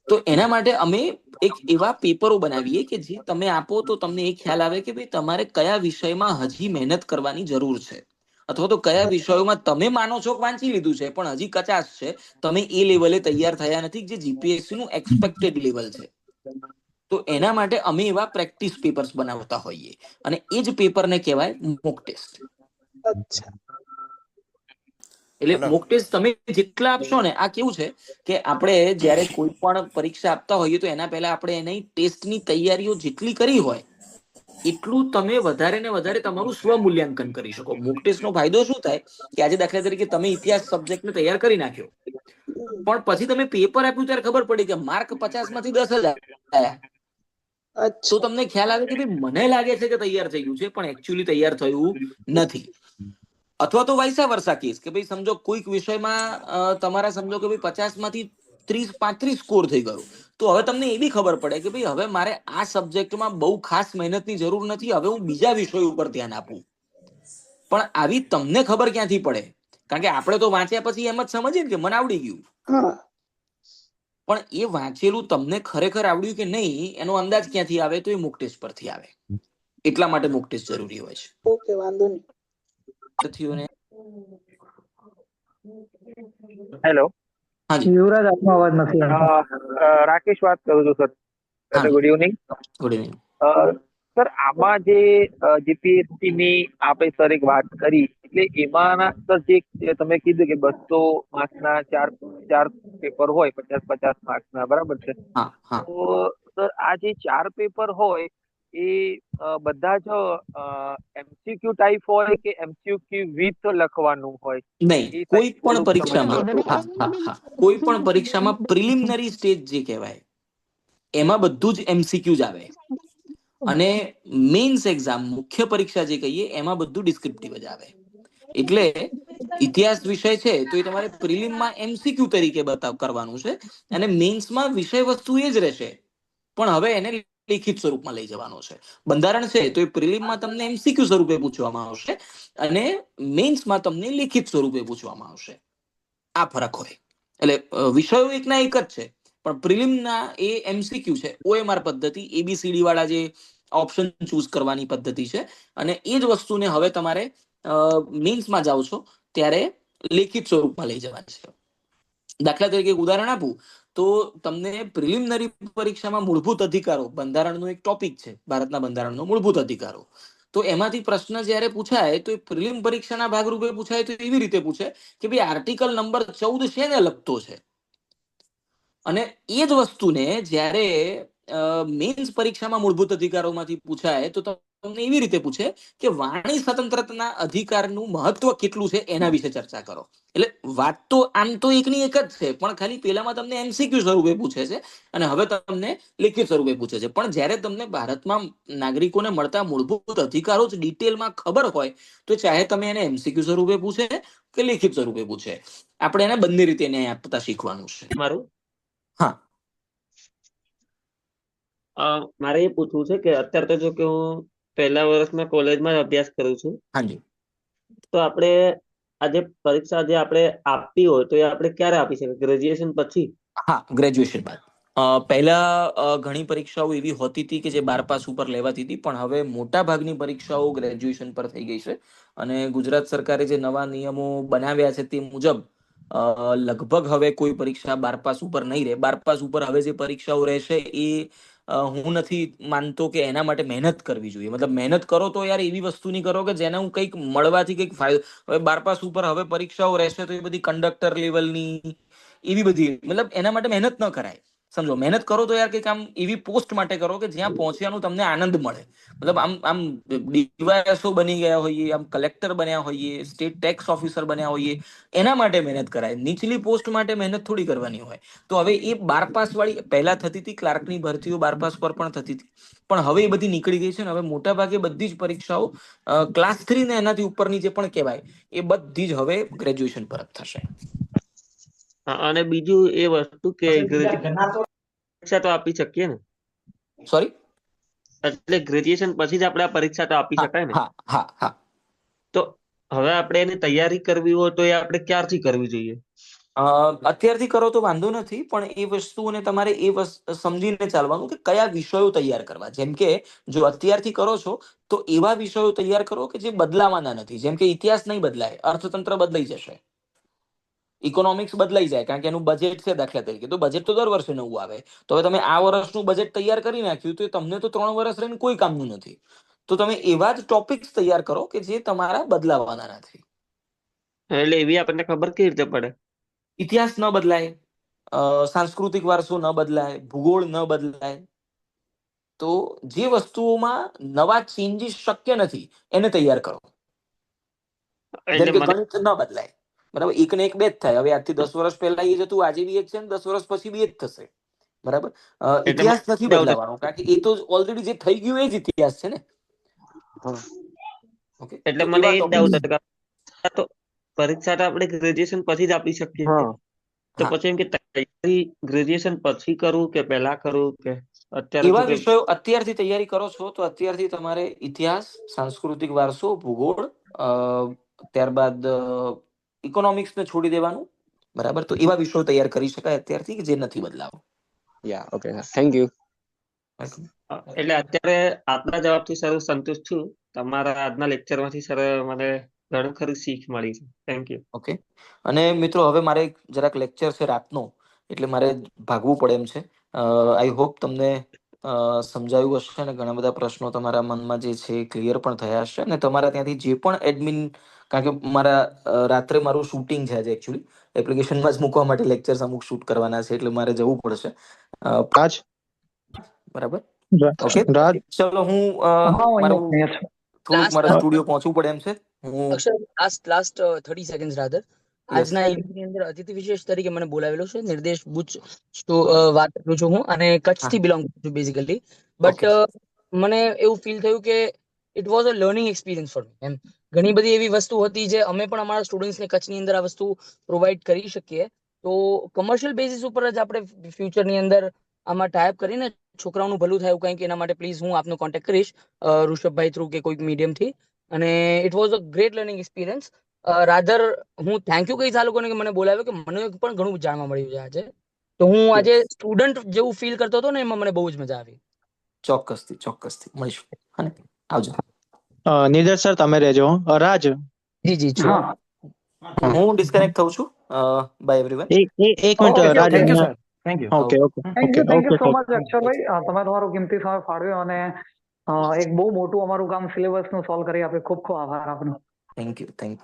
Speaker 6: તો એના માટે અમે એક એવા પેપરો બનાવીએ કે જે તમે આપો તો તમને એ ખ્યાલ આવે કે ભાઈ તમારે કયા વિષયમાં હજી મહેનત કરવાની જરૂર છે, અથવા તો કયા વિષયોમાં તમે માનો છો કે વાંચી લીધું છે પણ હજી કચાશ છે, તમે એ લેવલે તૈયાર થયા નથી જે જીપીએસસી નું એક્સપેક્ટેડ લેવલ છે. તો એના માટે અમે એવા પ્રેક્ટિસ પેપર્સ બનાવતા હોઈએ અને એ જ પેપરને કહેવાય મોક ટેસ્ટ. એટલે મોક ટેસ્ટ તમે જેટલા આપશો ને, આ કેવું છે કે આપણે જ્યારે કોઈ પણ પરીક્ષા આપતા હોઈએ તો એના પહેલા આપણે એની ટેસ્ટની તૈયારીઓ જેટલી કરી હોય એટલું તમે વધારે ને વધારે તમારું સ્વમૂલ્યાંકન કરી શકો. મોક ટેસ્ટ નો ફાયદો શું થાય કે આજે દાખલા તરીકે તમે ઇતિહાસ સબ્જેક્ટને તૈયાર કરી નાખ્યો, પણ પછી તમે પેપર આપ્યું ત્યારે ખબર પડી કે માર્ક 50 માંથી 10 જ આવ્યા. તો તમને ખ્યાલ આવે કે ભાઈ મને લાગે છે કે તૈયાર થઈ ગયું છે પણ એકચ્યુઅલી તૈયાર થયું નથી. અથવા તો વાયસા વર્ષા કેસ કે ભાઈ સમજો કોઈક વિષયમાં તમારા સમજો કે ભાઈ 50 માંથી 30-35 સ્કોર થઈ ગયો, તો હવે તમને એ બી ખબર પડે કે ભાઈ હવે મારે આ સબ્જેક્ટમાં બહુ ખાસ મહેનતની જરૂર નથી, હવે હું બીજા વિષય ઉપર ધ્યાન આપું. પણ આવી તમને ખબર ક્યાંથી પડે? કારણ કે આપણે તો વાંચ્યા પછી એમ જ સમજીએ કે મને આવડી ગયું, પણ એ વાંચેલું તમને ખરેખર આવડ્યું કે નહીં એનો અંદાજ ક્યાંથી આવે? તો એ મોક ટેસ્ટ પરથી આવે. એટલા માટે મોક ટેસ્ટ જરૂરી હોય છે.
Speaker 8: ઓકે, વાંધો નહીં.
Speaker 2: હેલો,
Speaker 6: હાજી
Speaker 1: યુવરાજ, આપનો અવાજ નથી આવતો.
Speaker 2: રાકેશ વાત કરું છું sir. Good evening.
Speaker 6: Good evening.
Speaker 2: Sir, આમાં જે જીપીએસસી ની આપણે સર એક વાત કરી, એટલે એમાં સર જે તમે કીધું કે 200 માર્ક્સના ચાર પેપર હોય, 50-50 માર્ક્સના, બરાબર છે? તો સર આ જે 4 પેપર હોય એ બધા જ એમસીક્યુ ટાઈપ હોય કે એમસીક્યુ વિથ લખવાનું હોય?
Speaker 6: નહીં, કોઈ પણ પરીક્ષામાં પ્રિલિમિનરી સ્ટેજ જે કહેવાય એમાં બધું જ એમસીક્યુ જ આવે, અને મેઇન્સ એક્ઝામ મુખ્ય પરીક્ષા જે કહીએ એમાં બધું ડિસ્ક્રિપ્ટિવ જ આવે. એટલે ઇતિહાસ વિષય છે તો એ તમારે પ્રિલિમમાં એમસીક્યુ તરીકે કરવાનું છે અને મેઇન્સમાં વિષય વસ્તુ એ જ રહેશે, પણ હવે એને લિખિત સ્વરૂપમાં લઈ જવાનો છે. બંધારણ છે તો એ પ્રિલિમમાં તમને એમસીક્યુ સ્વરૂપે પૂછવામાં આવશે અને મેઇન્સમાં તમને લિખિત સ્વરૂપે પૂછવામાં આવશે. આ ફરક હોય. એટલે વિષયો એકના એક જ છે, પણ પ્રિલિમના એ એમસીક્યુ છે, ઓએમઆર પદ્ધતિ, એબીસીડી વાળા જે ઓપ્શન ચૂઝ કરવાની પદ્ધતિ છે, અને એ જ વસ્તુને હવે તમારે મેઇન્સમાં જાઓ છો ત્યારે લેખિત સ્વરૂપમાં લઈ જવાની છે. દાખલા તરીકે ઉદાહરણ આપું તો તમને પ્રિલિમિનરી પરીક્ષામાં મૂળભૂત અધિકારો બંધારણનો એક ટોપિક છે, ભારતના બંધારણનો મૂળભૂત અધિકારો. તો એમાંથી પ્રશ્ન જ્યારે પૂછાય તો એ પ્રિલિમ પરીક્ષાના ભાગરૂપે પૂછાય તો એવી રીતે પૂછે કે ભાઈ આર્ટિકલ નંબર 14 શેને લગતો છે? અને એ જ વસ્તુને જ્યારે મેઇન્સ પરીક્ષામાં મૂળભૂત અધિકારોમાંથી પૂછાય તો તમને એવી રીતે પૂછે કે વાણી સ્વતંત્રતાના અધિકારનું મહત્વ કેટલું છે એના વિશે ચર્ચા કરો. એટલે વાત તો આમ તો એકની એક જ છે, પણ ખાલી પેલામાં તમને એમસીક્યુ સ્વરૂપે પૂછે છે અને હવે તમને લેખિત સ્વરૂપે પૂછે છે. પણ જ્યારે તમને ભારતમાં નાગરિકોને મળતા મૂળભૂત અધિકારો જ ડિટેલમાં ખબર હોય તો ચાહે તમે એને એમસીક્યુ સ્વરૂપે પૂછે કે લેખિત સ્વરૂપે પૂછે, આપણે એને બંને રીતે ન્યાય આપતા શીખવાનું છે. મારું
Speaker 9: મારે એ પૂછવું છે કે અત્યારે તો જો કે હું પહેલા વર્ષમાં કોલેજમાં અભ્યાસ કરું છું.
Speaker 6: હાજી.
Speaker 9: તો આપણે આ જે પરીક્ષા જે આપણે આપવી હોય તો એ આપણે ક્યારે આપી શકીએ? ગ્રેજ્યુએશન પછી?
Speaker 6: હા, ગ્રેજ્યુએશન બાદ. પહેલા ઘણી પરીક્ષાઓ એવી હોતી હતી કે જે 12 પાસ ઉપર લેવાતી હતી, પણ હવે મોટા ભાગની પરીક્ષાઓ ગ્રેજ્યુએશન પર થઈ ગઈ છે. અને ગુજરાત સરકારે જે નવા નિયમો બનાવ્યા છે તે મુજબ લગભગ હવે કોઈ પરીક્ષા 12 પાસ ઉપર નહીં રહે. 12 પાસ ઉપર હવે જે પરીક્ષાઓ રહેશે એ હું નથી માનતો કે એના માટે મહેનત કરવી જોઈએ. મતલબ મહેનત કરો તો યાર એવી વસ્તુ નહીં કરો કે જેને હું કંઈક મળવાથી કંઈક ફાયદો. હવે 12 પાસ ઉપર હવે પરીક્ષાઓ રહેશે તો એ બધી કંડક્ટર લેવલની એવી બધી, મતલબ એના માટે મહેનત ન કરાય. સમજો મહેનત કરો તો યાર કંઈક આમ એવી પોસ્ટ માટે કરો કે જ્યાં પહોંચ્યાનું તમને આનંદ મળે. મતલબ આમ ડીવાયએસઓ બની ગયા હોઈએ, આમ કલેક્ટર બન્યા હોઈએ, સ્ટેટ ટેક્સ ઓફિસર બન્યા હોઈએ, એના માટે મહેનત કરાય. નીચલી પોસ્ટ માટે મહેનત થોડી કરવાની હોય. તો હવે એ 12 પાસ વાળી પહેલા થતી હતી, ક્લાર્કની ભરતીઓ 12 પાસ પર પણ થતી હતી, પણ હવે એ બધી નીકળી ગઈ છે ને હવે મોટા ભાગે બધી જ પરીક્ષાઓ ક્લાસ 3 ને એનાથી ઉપરની જે પણ કહેવાય એ બધી જ હવે ગ્રેજ્યુએશન પર જ થશે.
Speaker 9: અને બીજું એ વસ્તુ કે પરીક્ષા તો આપી શકીએ ને?
Speaker 6: સોરી,
Speaker 9: એટલે ગ્રેજ્યુએશન પછી જ આપણે આ પરીક્ષા તો આપી શકાય ને?
Speaker 6: હા હા હા.
Speaker 9: તો હવે આપણે એની તૈયારી કરવી હોય તો એ આપણે ક્યારથી કરવી જોઈએ?
Speaker 6: અત્યારથી કરો તો વાંધો નથી, પણ એ વસ્તુઓને તમારે સમજીને ચાલવાનું કે કયા વિષયો તૈયાર કરવા. જેમ કે જો અત્યારથી કરો છો તો એવા વિષયો તૈયાર કરો કે જે બદલાવાના નથી. જેમ કે ઇતિહાસ નહીં બદલાય, અર્થતંત્ર બદલાઈ જશે, ઇકોનોમિક્સ બદલાઈ જાય કારણ કે એનું બજેટ છે દાખલા તરીકે, તો બજેટ તો દર વર્ષે નવું આવે. તો હવે તમે આ વર્ષનું બજેટ તૈયાર કરી નાખ્યું તો તમને તો 3 વર્ષ રહીને કોઈ કામનું નથી. તો તમે એવા જ ટોપિક્સ તૈયાર કરો કે જે તમારા બદલાવાના નથી.
Speaker 9: એટલે એવી આપણને ખબર કેવી રીતે પડે?
Speaker 6: ઇતિહાસ ન બદલાય, સાંસ્કૃતિક વારસો ન બદલાય, ભૂગોળ ન બદલાય, તો જે વસ્તુઓમાં નવા ચેન્જીસ શક્ય નથી એને તૈયાર કરો. જેમ
Speaker 9: એટલે
Speaker 6: કે ગણિત ન બદલાય, બરાબર, 1 ને 1 2 જ થાય. હવે આજથી 10 વર્ષ પહેલા એ જ હતું, આજે બી 1 છે ને 10 વર્ષ પછી બી 1 થશે, બરાબર. ઇતિહાસ નથી બદલાવાનો કારણ કે એ તો ઓલરેડી જે થઈ ગયું એ જ ઇતિહાસ છે ને. ઓકે,
Speaker 9: એટલે
Speaker 6: તો
Speaker 9: મને
Speaker 6: એવા
Speaker 9: એ જ
Speaker 6: topics-
Speaker 9: ડાઉટ હતો તો પરીક્ષા તો આપણે ગ્રેજ્યુએશન પછી જ આપી શકીએ, તો
Speaker 6: હા.
Speaker 9: પછી એમ કે તૈયારી ગ્રેજ્યુએશન પછી કરું કે પહેલા કરું કે અત્યારે
Speaker 6: એવા
Speaker 9: તો કે
Speaker 6: વિષયો અત્યારથી તૈયારી કરો છો તો અત્યારથી તમારે ઇતિહાસ, સાંસ્કૃતિક વારસો, ભૂગોળ, ત્યારબાદ ઇકોનોમિક્સ ને છોડી દેવાનું, બરાબર. તો એવા વિષયો તૈયાર કરી શકાય અત્યારથી કે જે નથી બદલાવો.
Speaker 5: Okay, thank you.
Speaker 9: એટલે અત્યારે આપના જવાબથી સર હું સંતુષ્ટ છું. તમારા આજના લેક્ચરમાંથી સર મને ઘણું ખરું શીખ મળી છે. Thank you.
Speaker 6: ઓકે. અને મિત્રો હવે મારે જરાક લેક્ચર છે રાતનો, એટલે મારે ભાગવું પડે એમ છે. આઈ હોપ તમને સમજાયું હશે અને ઘણા બધા પ્રશ્નો તમારા મનમાં જે છે ક્લિયર પણ થયા હશે. અને તમારા ત્યાંથી જે પણ એડમિન, કારણ કે મારા રાત્રે મારું શૂટિંગ છે આજે, એકચ્યુઅલી એપ્લિકેશનમાં જ મૂકવા માટે લેક્ચર્સ અમુક શૂટ કરવાના છે, એટલે મારે જવું પડશે.
Speaker 10: રાજ,
Speaker 6: બરાબર, ઓકે.
Speaker 10: રાજ,
Speaker 6: ચલો હું
Speaker 1: હા હું
Speaker 6: મારું
Speaker 1: અહીંયા છું.
Speaker 6: થોડુંક મારા સ્ટુડિયો પહોંચવું પડે એમ છે. હું
Speaker 7: અક્ષર, લાસ્ટ 30 સેકન્ડ્સ રાધર. આજના ઇવેન્ટની અંદર અતિથિ વિશેષ તરીકે મને બોલાવેલો છે. નિર્દેશ બુચ વાત કરું છું હું, અને કચ્છથી બિલોંગ કરું છું બેઝિકલી. બટ મને એવું ફીલ થયું કે it was a learning experience for me. એમ ઘણી બધી એવી વસ્તુ હતી જે અમે પણ અમારા સ્ટુડન્ટ્સને કચ્છની અંદર આ વસ્તુ પ્રોવાઈડ કરી શકીએ. તો કમર્શિયલ બેઝિસ ઉપર જ આપણે ફ્યુચરની અંદર આમાં ટાઈપ કરીને છોકરાઓનું ભલું થાય એવું કંઈક, એના માટે પ્લીઝ હું આપનો કોન્ટેક્ટ કરીશ ઋષભભાઈ થ્રુ કે કોઈક મીડિયમથી. અને it was a great learning experience. Rather હું થેન્ક યુ કહીશ આ લોકોને કે મને બોલાવ્યો, કે મને પણ ઘણું જાણવા મળ્યું છે આજે. તો હું આજે સ્ટુડન્ટ જેવું ફીલ કરતો હતો ને, એમાં મને બહુ જ મજા આવી.
Speaker 6: ચોક્કસથી મળીશું. હા, આવજો.
Speaker 10: નિર્દેશ સર તમે રહેજો. રાજ,
Speaker 7: જી
Speaker 1: હા
Speaker 6: હું ડિસ્કનેક્ટ થઉં છું. Bye everyone.
Speaker 10: એક minute Raj.
Speaker 1: Thank you sir, thank you.
Speaker 10: Okay okay
Speaker 1: thank
Speaker 10: okay
Speaker 1: you so
Speaker 10: okay
Speaker 1: much અક્ષરભાઈ. તમે તમારો કિંમતી સમય ફાળવ્યો અને એક બહુ મોટું અમારું કામ સિલેબસનું સોલ્વ કરી આપે. ખૂબ ખૂબ આભાર આપનો.
Speaker 6: Thank you.
Speaker 10: Thank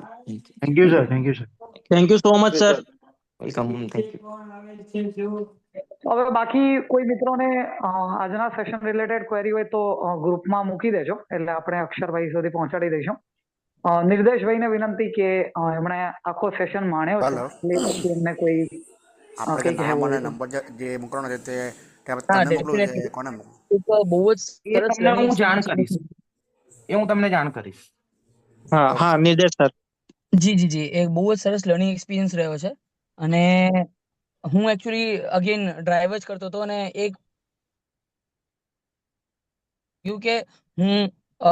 Speaker 10: you sir. Thank you so much sir.
Speaker 6: Welcome. Thank you.
Speaker 1: હવે બાકી કોઈ મિત્રોને આજના સેશન રિલેટેડ ક્વેરી હોય તો ગ્રુપમાં મૂકી દેજો, એટલે આપણે અક્ષરભાઈ સુધી પહોંચાડી દઈશું. નિર્દેશભાઈને વિનંતી કે એમણે આખો સેશન માણ્યો છે, એટલે પછી એમને કોઈ
Speaker 11: આપણે
Speaker 1: કંઈક
Speaker 11: નામ
Speaker 1: કહેવું
Speaker 11: અને
Speaker 1: હોય તો.
Speaker 11: નંબર જે મોકલવાનો છે તે
Speaker 7: હા,
Speaker 11: તમે મોકલો કે
Speaker 7: ડેફિનેટલી.
Speaker 11: કોને મોકલો?
Speaker 7: એક બહુ જ સરસ
Speaker 5: હું જાણ કરીશ, હું તમને જાણ કરીશ.
Speaker 10: હા હા નિર્દેશ સર.
Speaker 7: જી એક બહુ જ સરસ લર્નિંગ એક્સપિરિયન્સ રહ્યો છે. અને હું એકચ્યુઅલી અગેન ડ્રાઈવ જ કરતો હતો, અને એક કે હું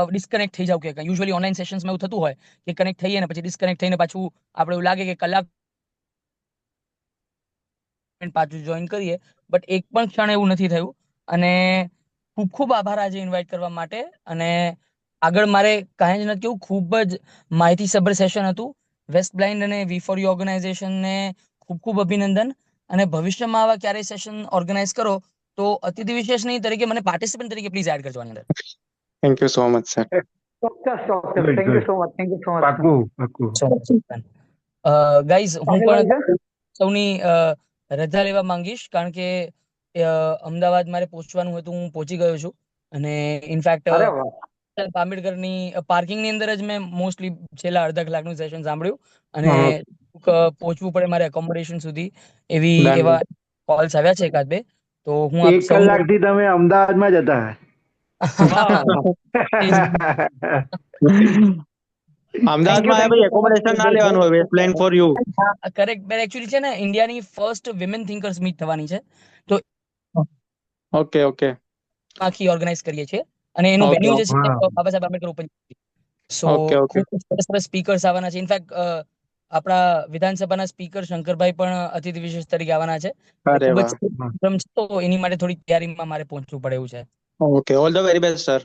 Speaker 7: ડિસ્કનેક્ટ થઈ જાઉં. કે યુઝ્યુઅલી ઓનલાઈન સેશન્સમાં એવું થતું હોય કે કનેક્ટ થઈએ ને પછી ડિસ્કનેક્ટ થઈને પાછું આપણે એવું લાગે કે કલાક પાછું જોઈન કરીએ, બટ એક પણ ક્ષણ એવું નથી થયું. અને ખૂબ ખૂબ આભાર આજે ઇન્વાઇટ કરવા માટે. અને આગળ મારે કાંઈ જ નથી કેવું, ખૂબ જ માહિતીસભર સેશન હતું. વેસ્ટ બ્લાઇન્ડ અને V4U ઓર્ગેનાઇઝેશનને ખૂબ ખૂબ અભિનંદન. અને ભવિષ્યમાં આવા ક્યારેય સેશન ઓર્ગેનાઇઝ કરો તો અતિથિ વિશેષની તરીકે મને પાર્ટિસિપન્ટ તરીકે પ્લીઝ એડ કરજો આની અંદર.
Speaker 10: Thank you so much sir.
Speaker 1: ચોક્કસ. Thank you so much.
Speaker 7: Guys, હું
Speaker 1: પાટીલ
Speaker 7: પણ
Speaker 1: છે?
Speaker 7: સૌની રજા લેવા માંગીશ, કારણ કે અમદાવાદ મારે પહોંચવાનું હતું, હું પહોંચી ગયો છું. અને ઇનફેક્ટ
Speaker 1: અરે વાહ.
Speaker 7: આંબેડકરની પાર્કિંગની અંદર જ મેં મોસ્ટલી છેલ્લા અડધા કલાકનું સેશન સાંભળ્યું. અને પહોંચવું પડે મારે એકોમોડેશન સુધી એવા કોલ્સ આવ્યા છે એકાદ બે. તો હું આપ
Speaker 10: એક કલાકથી તમે અમદાવાદમાં જ હતા. અમદાવાદમાં આવ્યા પછી એકોમોડેશન ના લેવાનું હોય, plan for you.
Speaker 7: Correct. Actually છે ને ઇન્ડિયાની ફર્સ્ટ વિમેન થિંકર્સ મીટ થવાની છે, તો
Speaker 10: ઓકે ઓકે
Speaker 7: આખી ઓર્ગેનાઇઝ કરીએ છીએ. અને એનું વેન્યુ જે છે બાબા સાહેબ આંબેડકર ઓપન. સો ખૂબ સરસ સરસ સ્પીકર્સ આવવાના છે. ઇનફેક્ટ આપણા વિધાનસભાના સ્પીકર શંકરભાઈ પણ અતિથિ વિશેષ તરીકે આવવાના છે. ખૂબ જ પ્રોગ્રામ છે, તો એની માટે થોડી તૈયારીમાં મારે પહોંચવું પડે એવું છે.
Speaker 10: Okay, all the very best sir.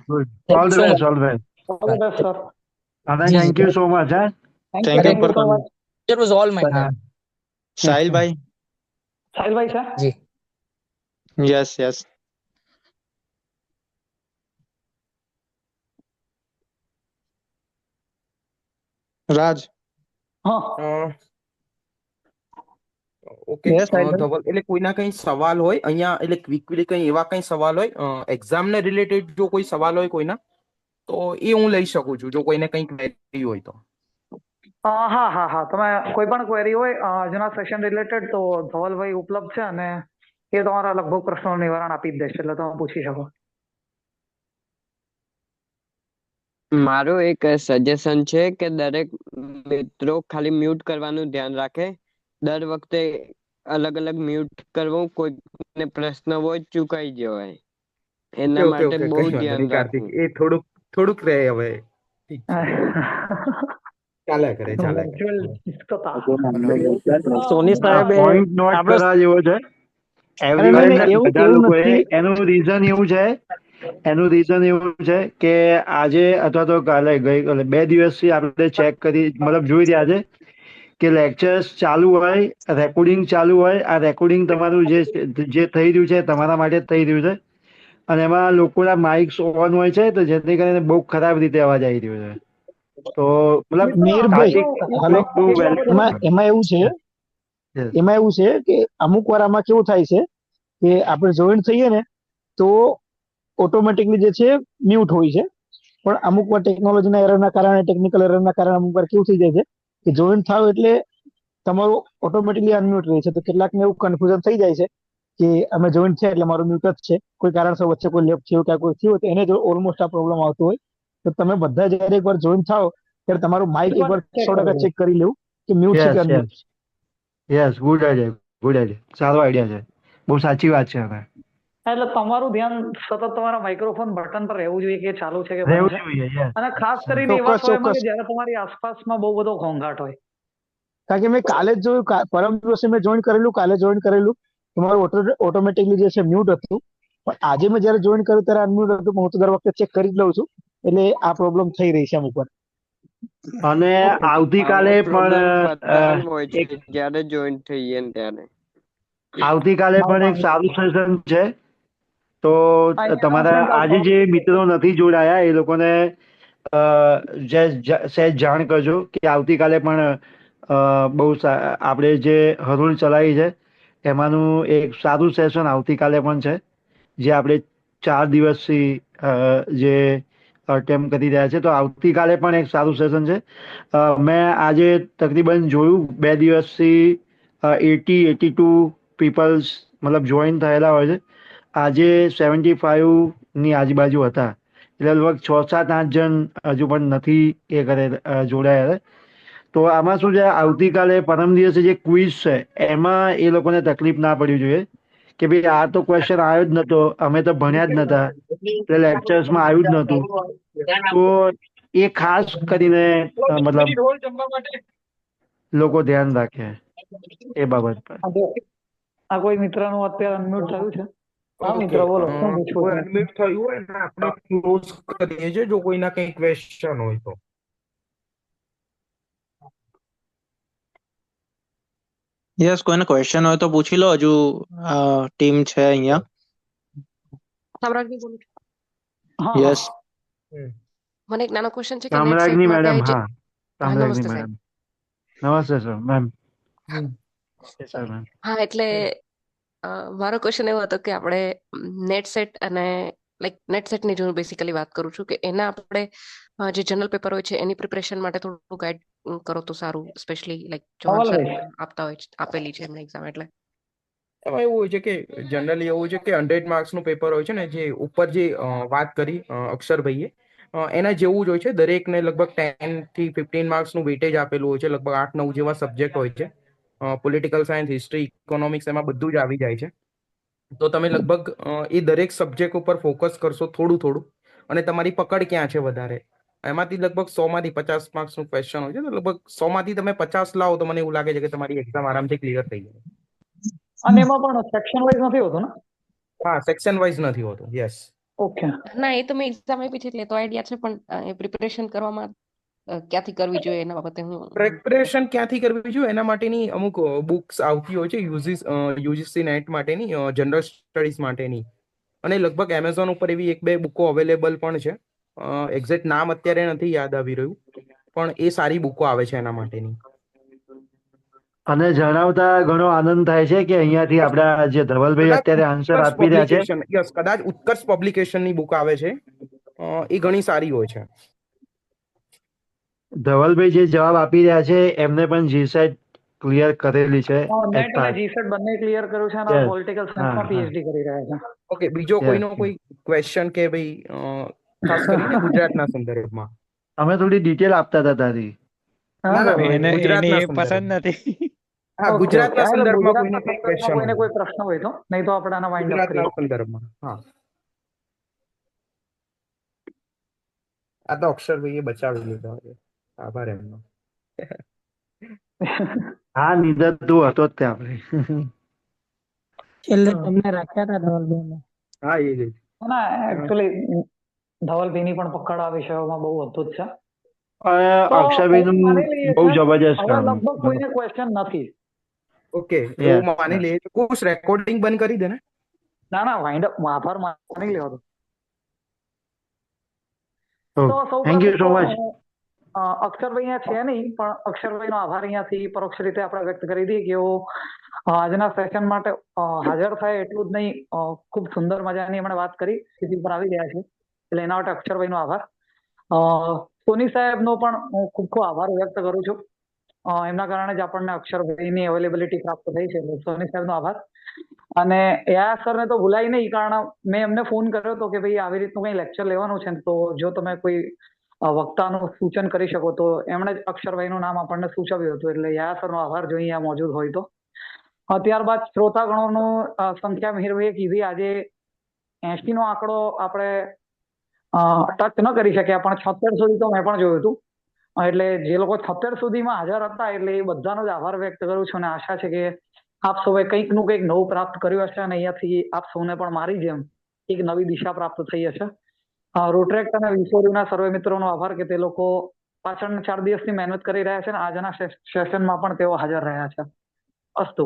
Speaker 1: All the best, all the best sir.
Speaker 10: Thank you so much.
Speaker 1: Thank you for coming.
Speaker 7: It was all my time.
Speaker 10: સાહિલભાઈ.
Speaker 1: સાહિલભાઈ સર.
Speaker 7: જી.
Speaker 10: Yes yes. Raj.
Speaker 5: Okay Dhaval, એટલે કોઈના કઈ સવાલ હોય અહીંયા, એટલે ક્વિકલી કઈ એવા કઈ સવાલ હોય એક્ઝામ ને રિલેટેડ, જો કોઈ સવાલ હોય કોઈના, તો એ હું લઈ શકું છું, જો કોઈને કઈ ક્વેરી હોય તો.
Speaker 1: હા હા હા, તમે કોઈ પણ ક્વેરી હોય આજના સેશન રિલેટેડ તો ધવલભાઈ ઉપલબ્ધ છે અને એ તમારા લગભગ પ્રશ્નોનું નિવારણ આપી જ દેશે, એટલે તમે પૂછી શકો.
Speaker 12: મારું એક સજેશન છે કે દરેક મિત્રો ખાલી મ્યુટ કરવાનું ધ્યાન રાખે. દર વખતે અલગ અલગ મ્યુટ કરવું, કોઈને પ્રશ્ન હોય ચૂકાઈ જવાય, એના માટે બહુ ધ્યાન રાખવું.
Speaker 5: એ થોડુંક રહે હવે. ચાલે કરે.
Speaker 10: સોની સાહેબ પોઈન્ટ નોટ કરવા જેવો છે. એનું રીઝન એવું છે કે આજે અથવા તો કાલે ગઈકાલે 2 દિવસથી આપણે ચેક કરી, મતલબ જોઈ રહ્યા છે કે લેક્ચર્સ ચાલુ હોય, રેકોર્ડિંગ ચાલુ હોય. આ રેકોર્ડિંગ તમારું જે થઈ રહ્યું છે તમારા માટે જ થઈ રહ્યું છે, અને એમાં લોકોના માઇક્સ ઓન હોય છે, તો જેથી કરીને બહુ ખરાબ રીતે અવાજ આવી રહ્યો છે. તો મતલબ
Speaker 13: એમાં એવું છે કે અમુક વાર આમાં કેવું થાય છે કે આપણે જોઈન્ટ થઈએ ને તો ઓટોમેટિકલી જે છે મ્યુટ હોય છે, પણ અમુક વાર ટેકનોલોજીના એરરના કારણે, ટેકનિકલ એરરના કારણે અમુક વાર કેવું થઈ જાય છે કે જોઈન્ટ થાવ એટલે તમારું ઓટોમેટિકલી અનમ્યુટ રહે છે. તો કેટલાકને એવું કન્ફ્યુઝન થઈ જાય છે કે અમે જોઈન્ટ છે એટલે મારું મ્યુટ જ છે, કોઈ કારણસર વચ્ચે કોઈ લેફ્ટ થયું કે કોઈ થયું, તો એને જો ઓલમોસ્ટ આ પ્રોબ્લેમ આવતો હોય તો તમે બધા જયારે એકવાર જોઈન્ટ થાવ ત્યારે તમારું માઇક એકવાર 100% ચેક કરી લેવું કે મ્યુટ છે કે અનમ્યુટ.
Speaker 10: Yes, good idea. સારો આઈડિયા છે, બહુ સાચી વાત છે. હવે
Speaker 1: એટલે તમારું ધ્યાન સતત તમારા માઇક્રોફોન બટન પર રહેવું જોઈએ કે ચાલુ છે કે બંધ છે. અને ખાસ કરીને એવા સમયમાં કે જ્યારે તમારી આસપાસમાં બહુ બધો ઘોંઘાટ હોય.
Speaker 13: કારણ કે મેં કાલે જ જોયું, પરમ દિવસે મેં જોઈન કરેલું, કાલે જોઈન કરેલું, તમારું ઓટોમેટિકલી જે છે મ્યુટ હતું, પણ આજે મેં જયારે જોઈન કર્યું ત્યારે અનમ્યુટ હતું. હું તો દર વખતે ચેક કરી જ લઉં છું, એટલે આ પ્રોબ્લેમ થઈ રહી છે અમુક વાર.
Speaker 10: અને આવતીકાલે પણ
Speaker 12: જ્યારે જોઈન થઈએ ત્યારે
Speaker 10: આવતીકાલે પણ એક સારું સેશન છે, તો તમારા આજે જે મિત્રો નથી જોડાયા એ લોકોને સહેજ જાણ કરજો કે આવતીકાલે પણ બહુ આપણે જે હરોળ ચલાવી છે એમાંનું એક સારું સેશન આવતીકાલે પણ છે, જે આપણે 4 દિવસથી જે અટેમ્પ કરી રહ્યા છે. તો આવતીકાલે પણ એક સારું સેશન છે. મેં આજે તકરીબન જોયું 2 દિવસથી 82 પીપલ્સ મતલબ જોઈન થયેલા હોય છે. આજે 75ની આજુબાજુ હતા, એટલે લગભગ 6-7-8 જણ હજુ પણ નથી જોડાયા. તો આમાં શું છે, આવતીકાલે પરમ દિવસે જે ક્વિઝ છે એમાં એ લોકોને તકલીફ ના પડવી જોઈએ કે ભાઈ આ તો ક્વેશ્ચન આવ્યો જ નતો, અમે તો ભણ્યા જ નતા, એટલે લેક્ચર્સમાં આવ્યું જ નતું. તો એ ખાસ કરીને મતલબ લોકો ધ્યાન રાખે એ બાબત પર.
Speaker 1: આ કોઈ મિત્રનું અત્યારે અનમ્યુટ થયું છે? હા મિત્ર બોલો.
Speaker 5: અનમ્યુટ થયું હોય ને આપણે ક્લોઝ કરીએ છીએ, જો કોઈના કઈ ક્વેશ્ચન હોય તો.
Speaker 10: યસ, કોઈને ક્વેશ્ચન હોય તો પૂછી લો. હજુ ટીમ છે અહીંયા. યસ,
Speaker 14: મને એક નાનો ક્વેશ્ચન છે કે
Speaker 10: સામ્રાજ્ઞી મેડમ. હા, સામ્રાજ્ઞી મેડમ. નમસ્તે સર. મેમ.
Speaker 14: હા, એટલે મારો ક્વેશ્ચન એવો હતો કે આપણે નેટ સેટ અને નેટ સેટની જો બેસિકલી વાત કરું છું કે એના આપણે જે જનરલ પેપર હોય છે એની પ્રિપરેશન માટે થોડું ગાઈડ કરો તો સારું, સ્પેશિયલી ચૌહાણ સર આપતા હોય આપેલી છે એમને એક્ઝામ એટલે.
Speaker 5: એમાં એવું હોય છે કે જનરલી એવું છે કે 100 માર્ક્સનું પેપર હોય છે ને, જે ઉપર જે વાત કરી અક્ષરભાઈએ, એના જેવું જ હોય છે. દરેકને લગભગ 10 થી 15 માર્ક્સનું વેટેજ આપેલું હોય છે. લગભગ 8-9 જેવા સબ્જેક્ટ હોય છે. પોલિટિકલ સાયન્સ, હિસ્ટ્રી, ઇકોનોમિક્સ, એમાં બધું જ આવી જાય છે. તો તમે લગભગ એ દરેક સબ્જેક્ટ ઉપર ફોકસ કરશો થોડું થોડું, અને તમારી પકડ ક્યાં છે વધારે, એમાંથી લગભગ 100 માંથી 50 માર્ક્સનું ક્વેશ્ચન હોય છે. તો લગભગ 100 માંથી તમે 50 લાવો તો મને એવું લાગે છે કે તમારી એક્ઝામ આરામથી ક્લિયર થઈ જાય.
Speaker 1: અને એમાં પણ સેક્શન વાઇઝ નથી હોતું ને?
Speaker 5: હા, સેક્શન વાઇઝ નથી હોતું. યસ.
Speaker 1: ઓકે.
Speaker 14: ના, એ તો મેં એક્ઝામ આપી છે એટલે તો આઈડિયા છે, પણ એ પ્રિપરેશન કરવામાં ક્યાંથી કરવી જોઈએ એના બાબતે હું
Speaker 5: પ્રિપરેશન ક્યાંથી કરવી જોઈએ એના માટેની અમુક બુક્સ આવતી હોય છે યુજીસી નેટ માટેની, જનરલ સ્ટડીઝ માટેની, અને લગભગ એમેઝોન ઉપર એવી 1-2 બુકો અવેલેબલ પણ છે. એક્ઝેક્ટ નામ અત્યારે નથી યાદ આવી રહ્યું, પણ એ સારી બુકો આવે છે એના માટેની.
Speaker 10: અને જણાવતા ઘણો આનંદ થાય છે કે અહીંયાથી આપણા જે ધવલભાઈ અત્યારે આન્સર આપી રહ્યા છે,
Speaker 5: યસ, કદાચ ઉત્કર્ષ પબ્લિકેશનની બુક આવે છે, એ ઘણી સારી હોય છે.
Speaker 10: ધવલભાઈ જે જવાબ આપી રહ્યા છે એમને પણ જીસેટ ક્લિયર કરેલી છે.
Speaker 1: નેટ અને જીસેટ બંને ક્લિયર કર્યું છે અને પોલિટિકલ સાયન્સમાં પીએચડી કરી રહ્યા છે.
Speaker 5: ઓકે, બીજો કોઈનો કોઈ ક્વેશ્ચન કે ભાઈ, ખાસ કરીને ગુજરાતના સંદર્ભમાં?
Speaker 10: અમે થોડી ડિટેલ આપતા હતા તારી.
Speaker 5: ના ના, ગુજરાતના સંદર્ભમાં નથી. હા, ગુજરાતના સંદર્ભમાં કોઈને કોઈ ક્વેશ્ચન હોય,
Speaker 1: કોઈ પ્રશ્ન હોય તો, નહીં તો આપણે આના વાઇન્ડ અપ કરીએ.
Speaker 5: ગુજરાતના સંદર્ભમાં. હા, આ તો અક્ષરભાઈએ બચાવી લીધો. આભાર એમનો.
Speaker 10: હા, નિધન તું હતો જ ત્યાં આપણે.
Speaker 15: છેલ્લે તમને રાખ્યા હતા ધવલભાઈને.
Speaker 5: હા, એ જ.
Speaker 1: ના, એકચ્યુઅલી ધવલભાઈની પણ પકડ આ વિષયોમાં બહુ અદ્ભુત છે.
Speaker 10: અક્ષરભાઈનું બહુ જબરજસ્ત કામ.
Speaker 1: લગભગ કોઈને ક્વેશ્ચન નથી.
Speaker 5: ઓકે, એવું માની લે. કોર્સ રેકોર્ડિંગ બંધ કરી દે ને.
Speaker 1: ના ના, વાઇન્ડ અપ આભાર માની લેવો.
Speaker 10: Thank you so much.
Speaker 1: અક્ષરભાઈ અહીંયા છે નહીં, પણ અક્ષરભાઈનો આભાર અહીંયાથી પરોક્ષ રીતે આપણે વ્યક્ત કરી દઈએ કે આજના સેશન માટે હાજર થાય એટલું જ નહીં, ખૂબ સુંદર મજાની એમણે વાત કરી, સ્થિતિ પર આવી ગયા છે, એટલે એના માટે અક્ષરભાઈનો આભાર. સોની સાહેબનો પણ હું ખૂબ ખૂબ આભાર વ્યક્ત કરું છું. એમના કારણે જ આપણને અક્ષરભાઈની અવેલેબિલિટી પ્રાપ્ત થઈ છે, એટલે સોની સાહેબનો આભાર. અને યા સરને તો ભૂલાય નહીં, કારણ મેં એમને ફોન કર્યો હતો કે ભાઈ આવી રીતનું કંઈ લેક્ચર લેવાનું છે, તો જો તમે કોઈ વક્તાનું સૂચન કરી શકો, તો એમણે જ અક્ષરભાઈનું નામ આપણને સૂચવ્યું હતું, એટલે યા સરનો આભાર જો અહીંયા મોજૂદ હોય તો. ત્યારબાદ શ્રોતાગણોનું સંખ્યા મિહિરભાઈએ કીધી, આજે 80 નો આંકડો આપણે ટચ ન કરી શક્યા, પણ 76 સુધી તો મેં પણ જોયું હતું. એટલે જે લોકો 76 સુધીમાં હાજર હતા, એટલે એ બધાનો જ આભાર વ્યક્ત કરું છું, અને આશા છે કે આપ સૌએ કંઈકનું કંઈક નવું પ્રાપ્ત કર્યું હશે, અને અહીંયાથી આપ સૌને પણ મારી જેમ એક નવી દિશા પ્રાપ્ત થઈ હશે. રોટ્રેક્ટ અને વિસોરીના સર્વે મિત્રોનો આભાર કે તે લોકો પાછળના 4 દિવસથી મહેનત કરી રહ્યા છે, અને આજના સેશનમાં પણ તેઓ હાજર રહ્યા છે. અસ્તુ.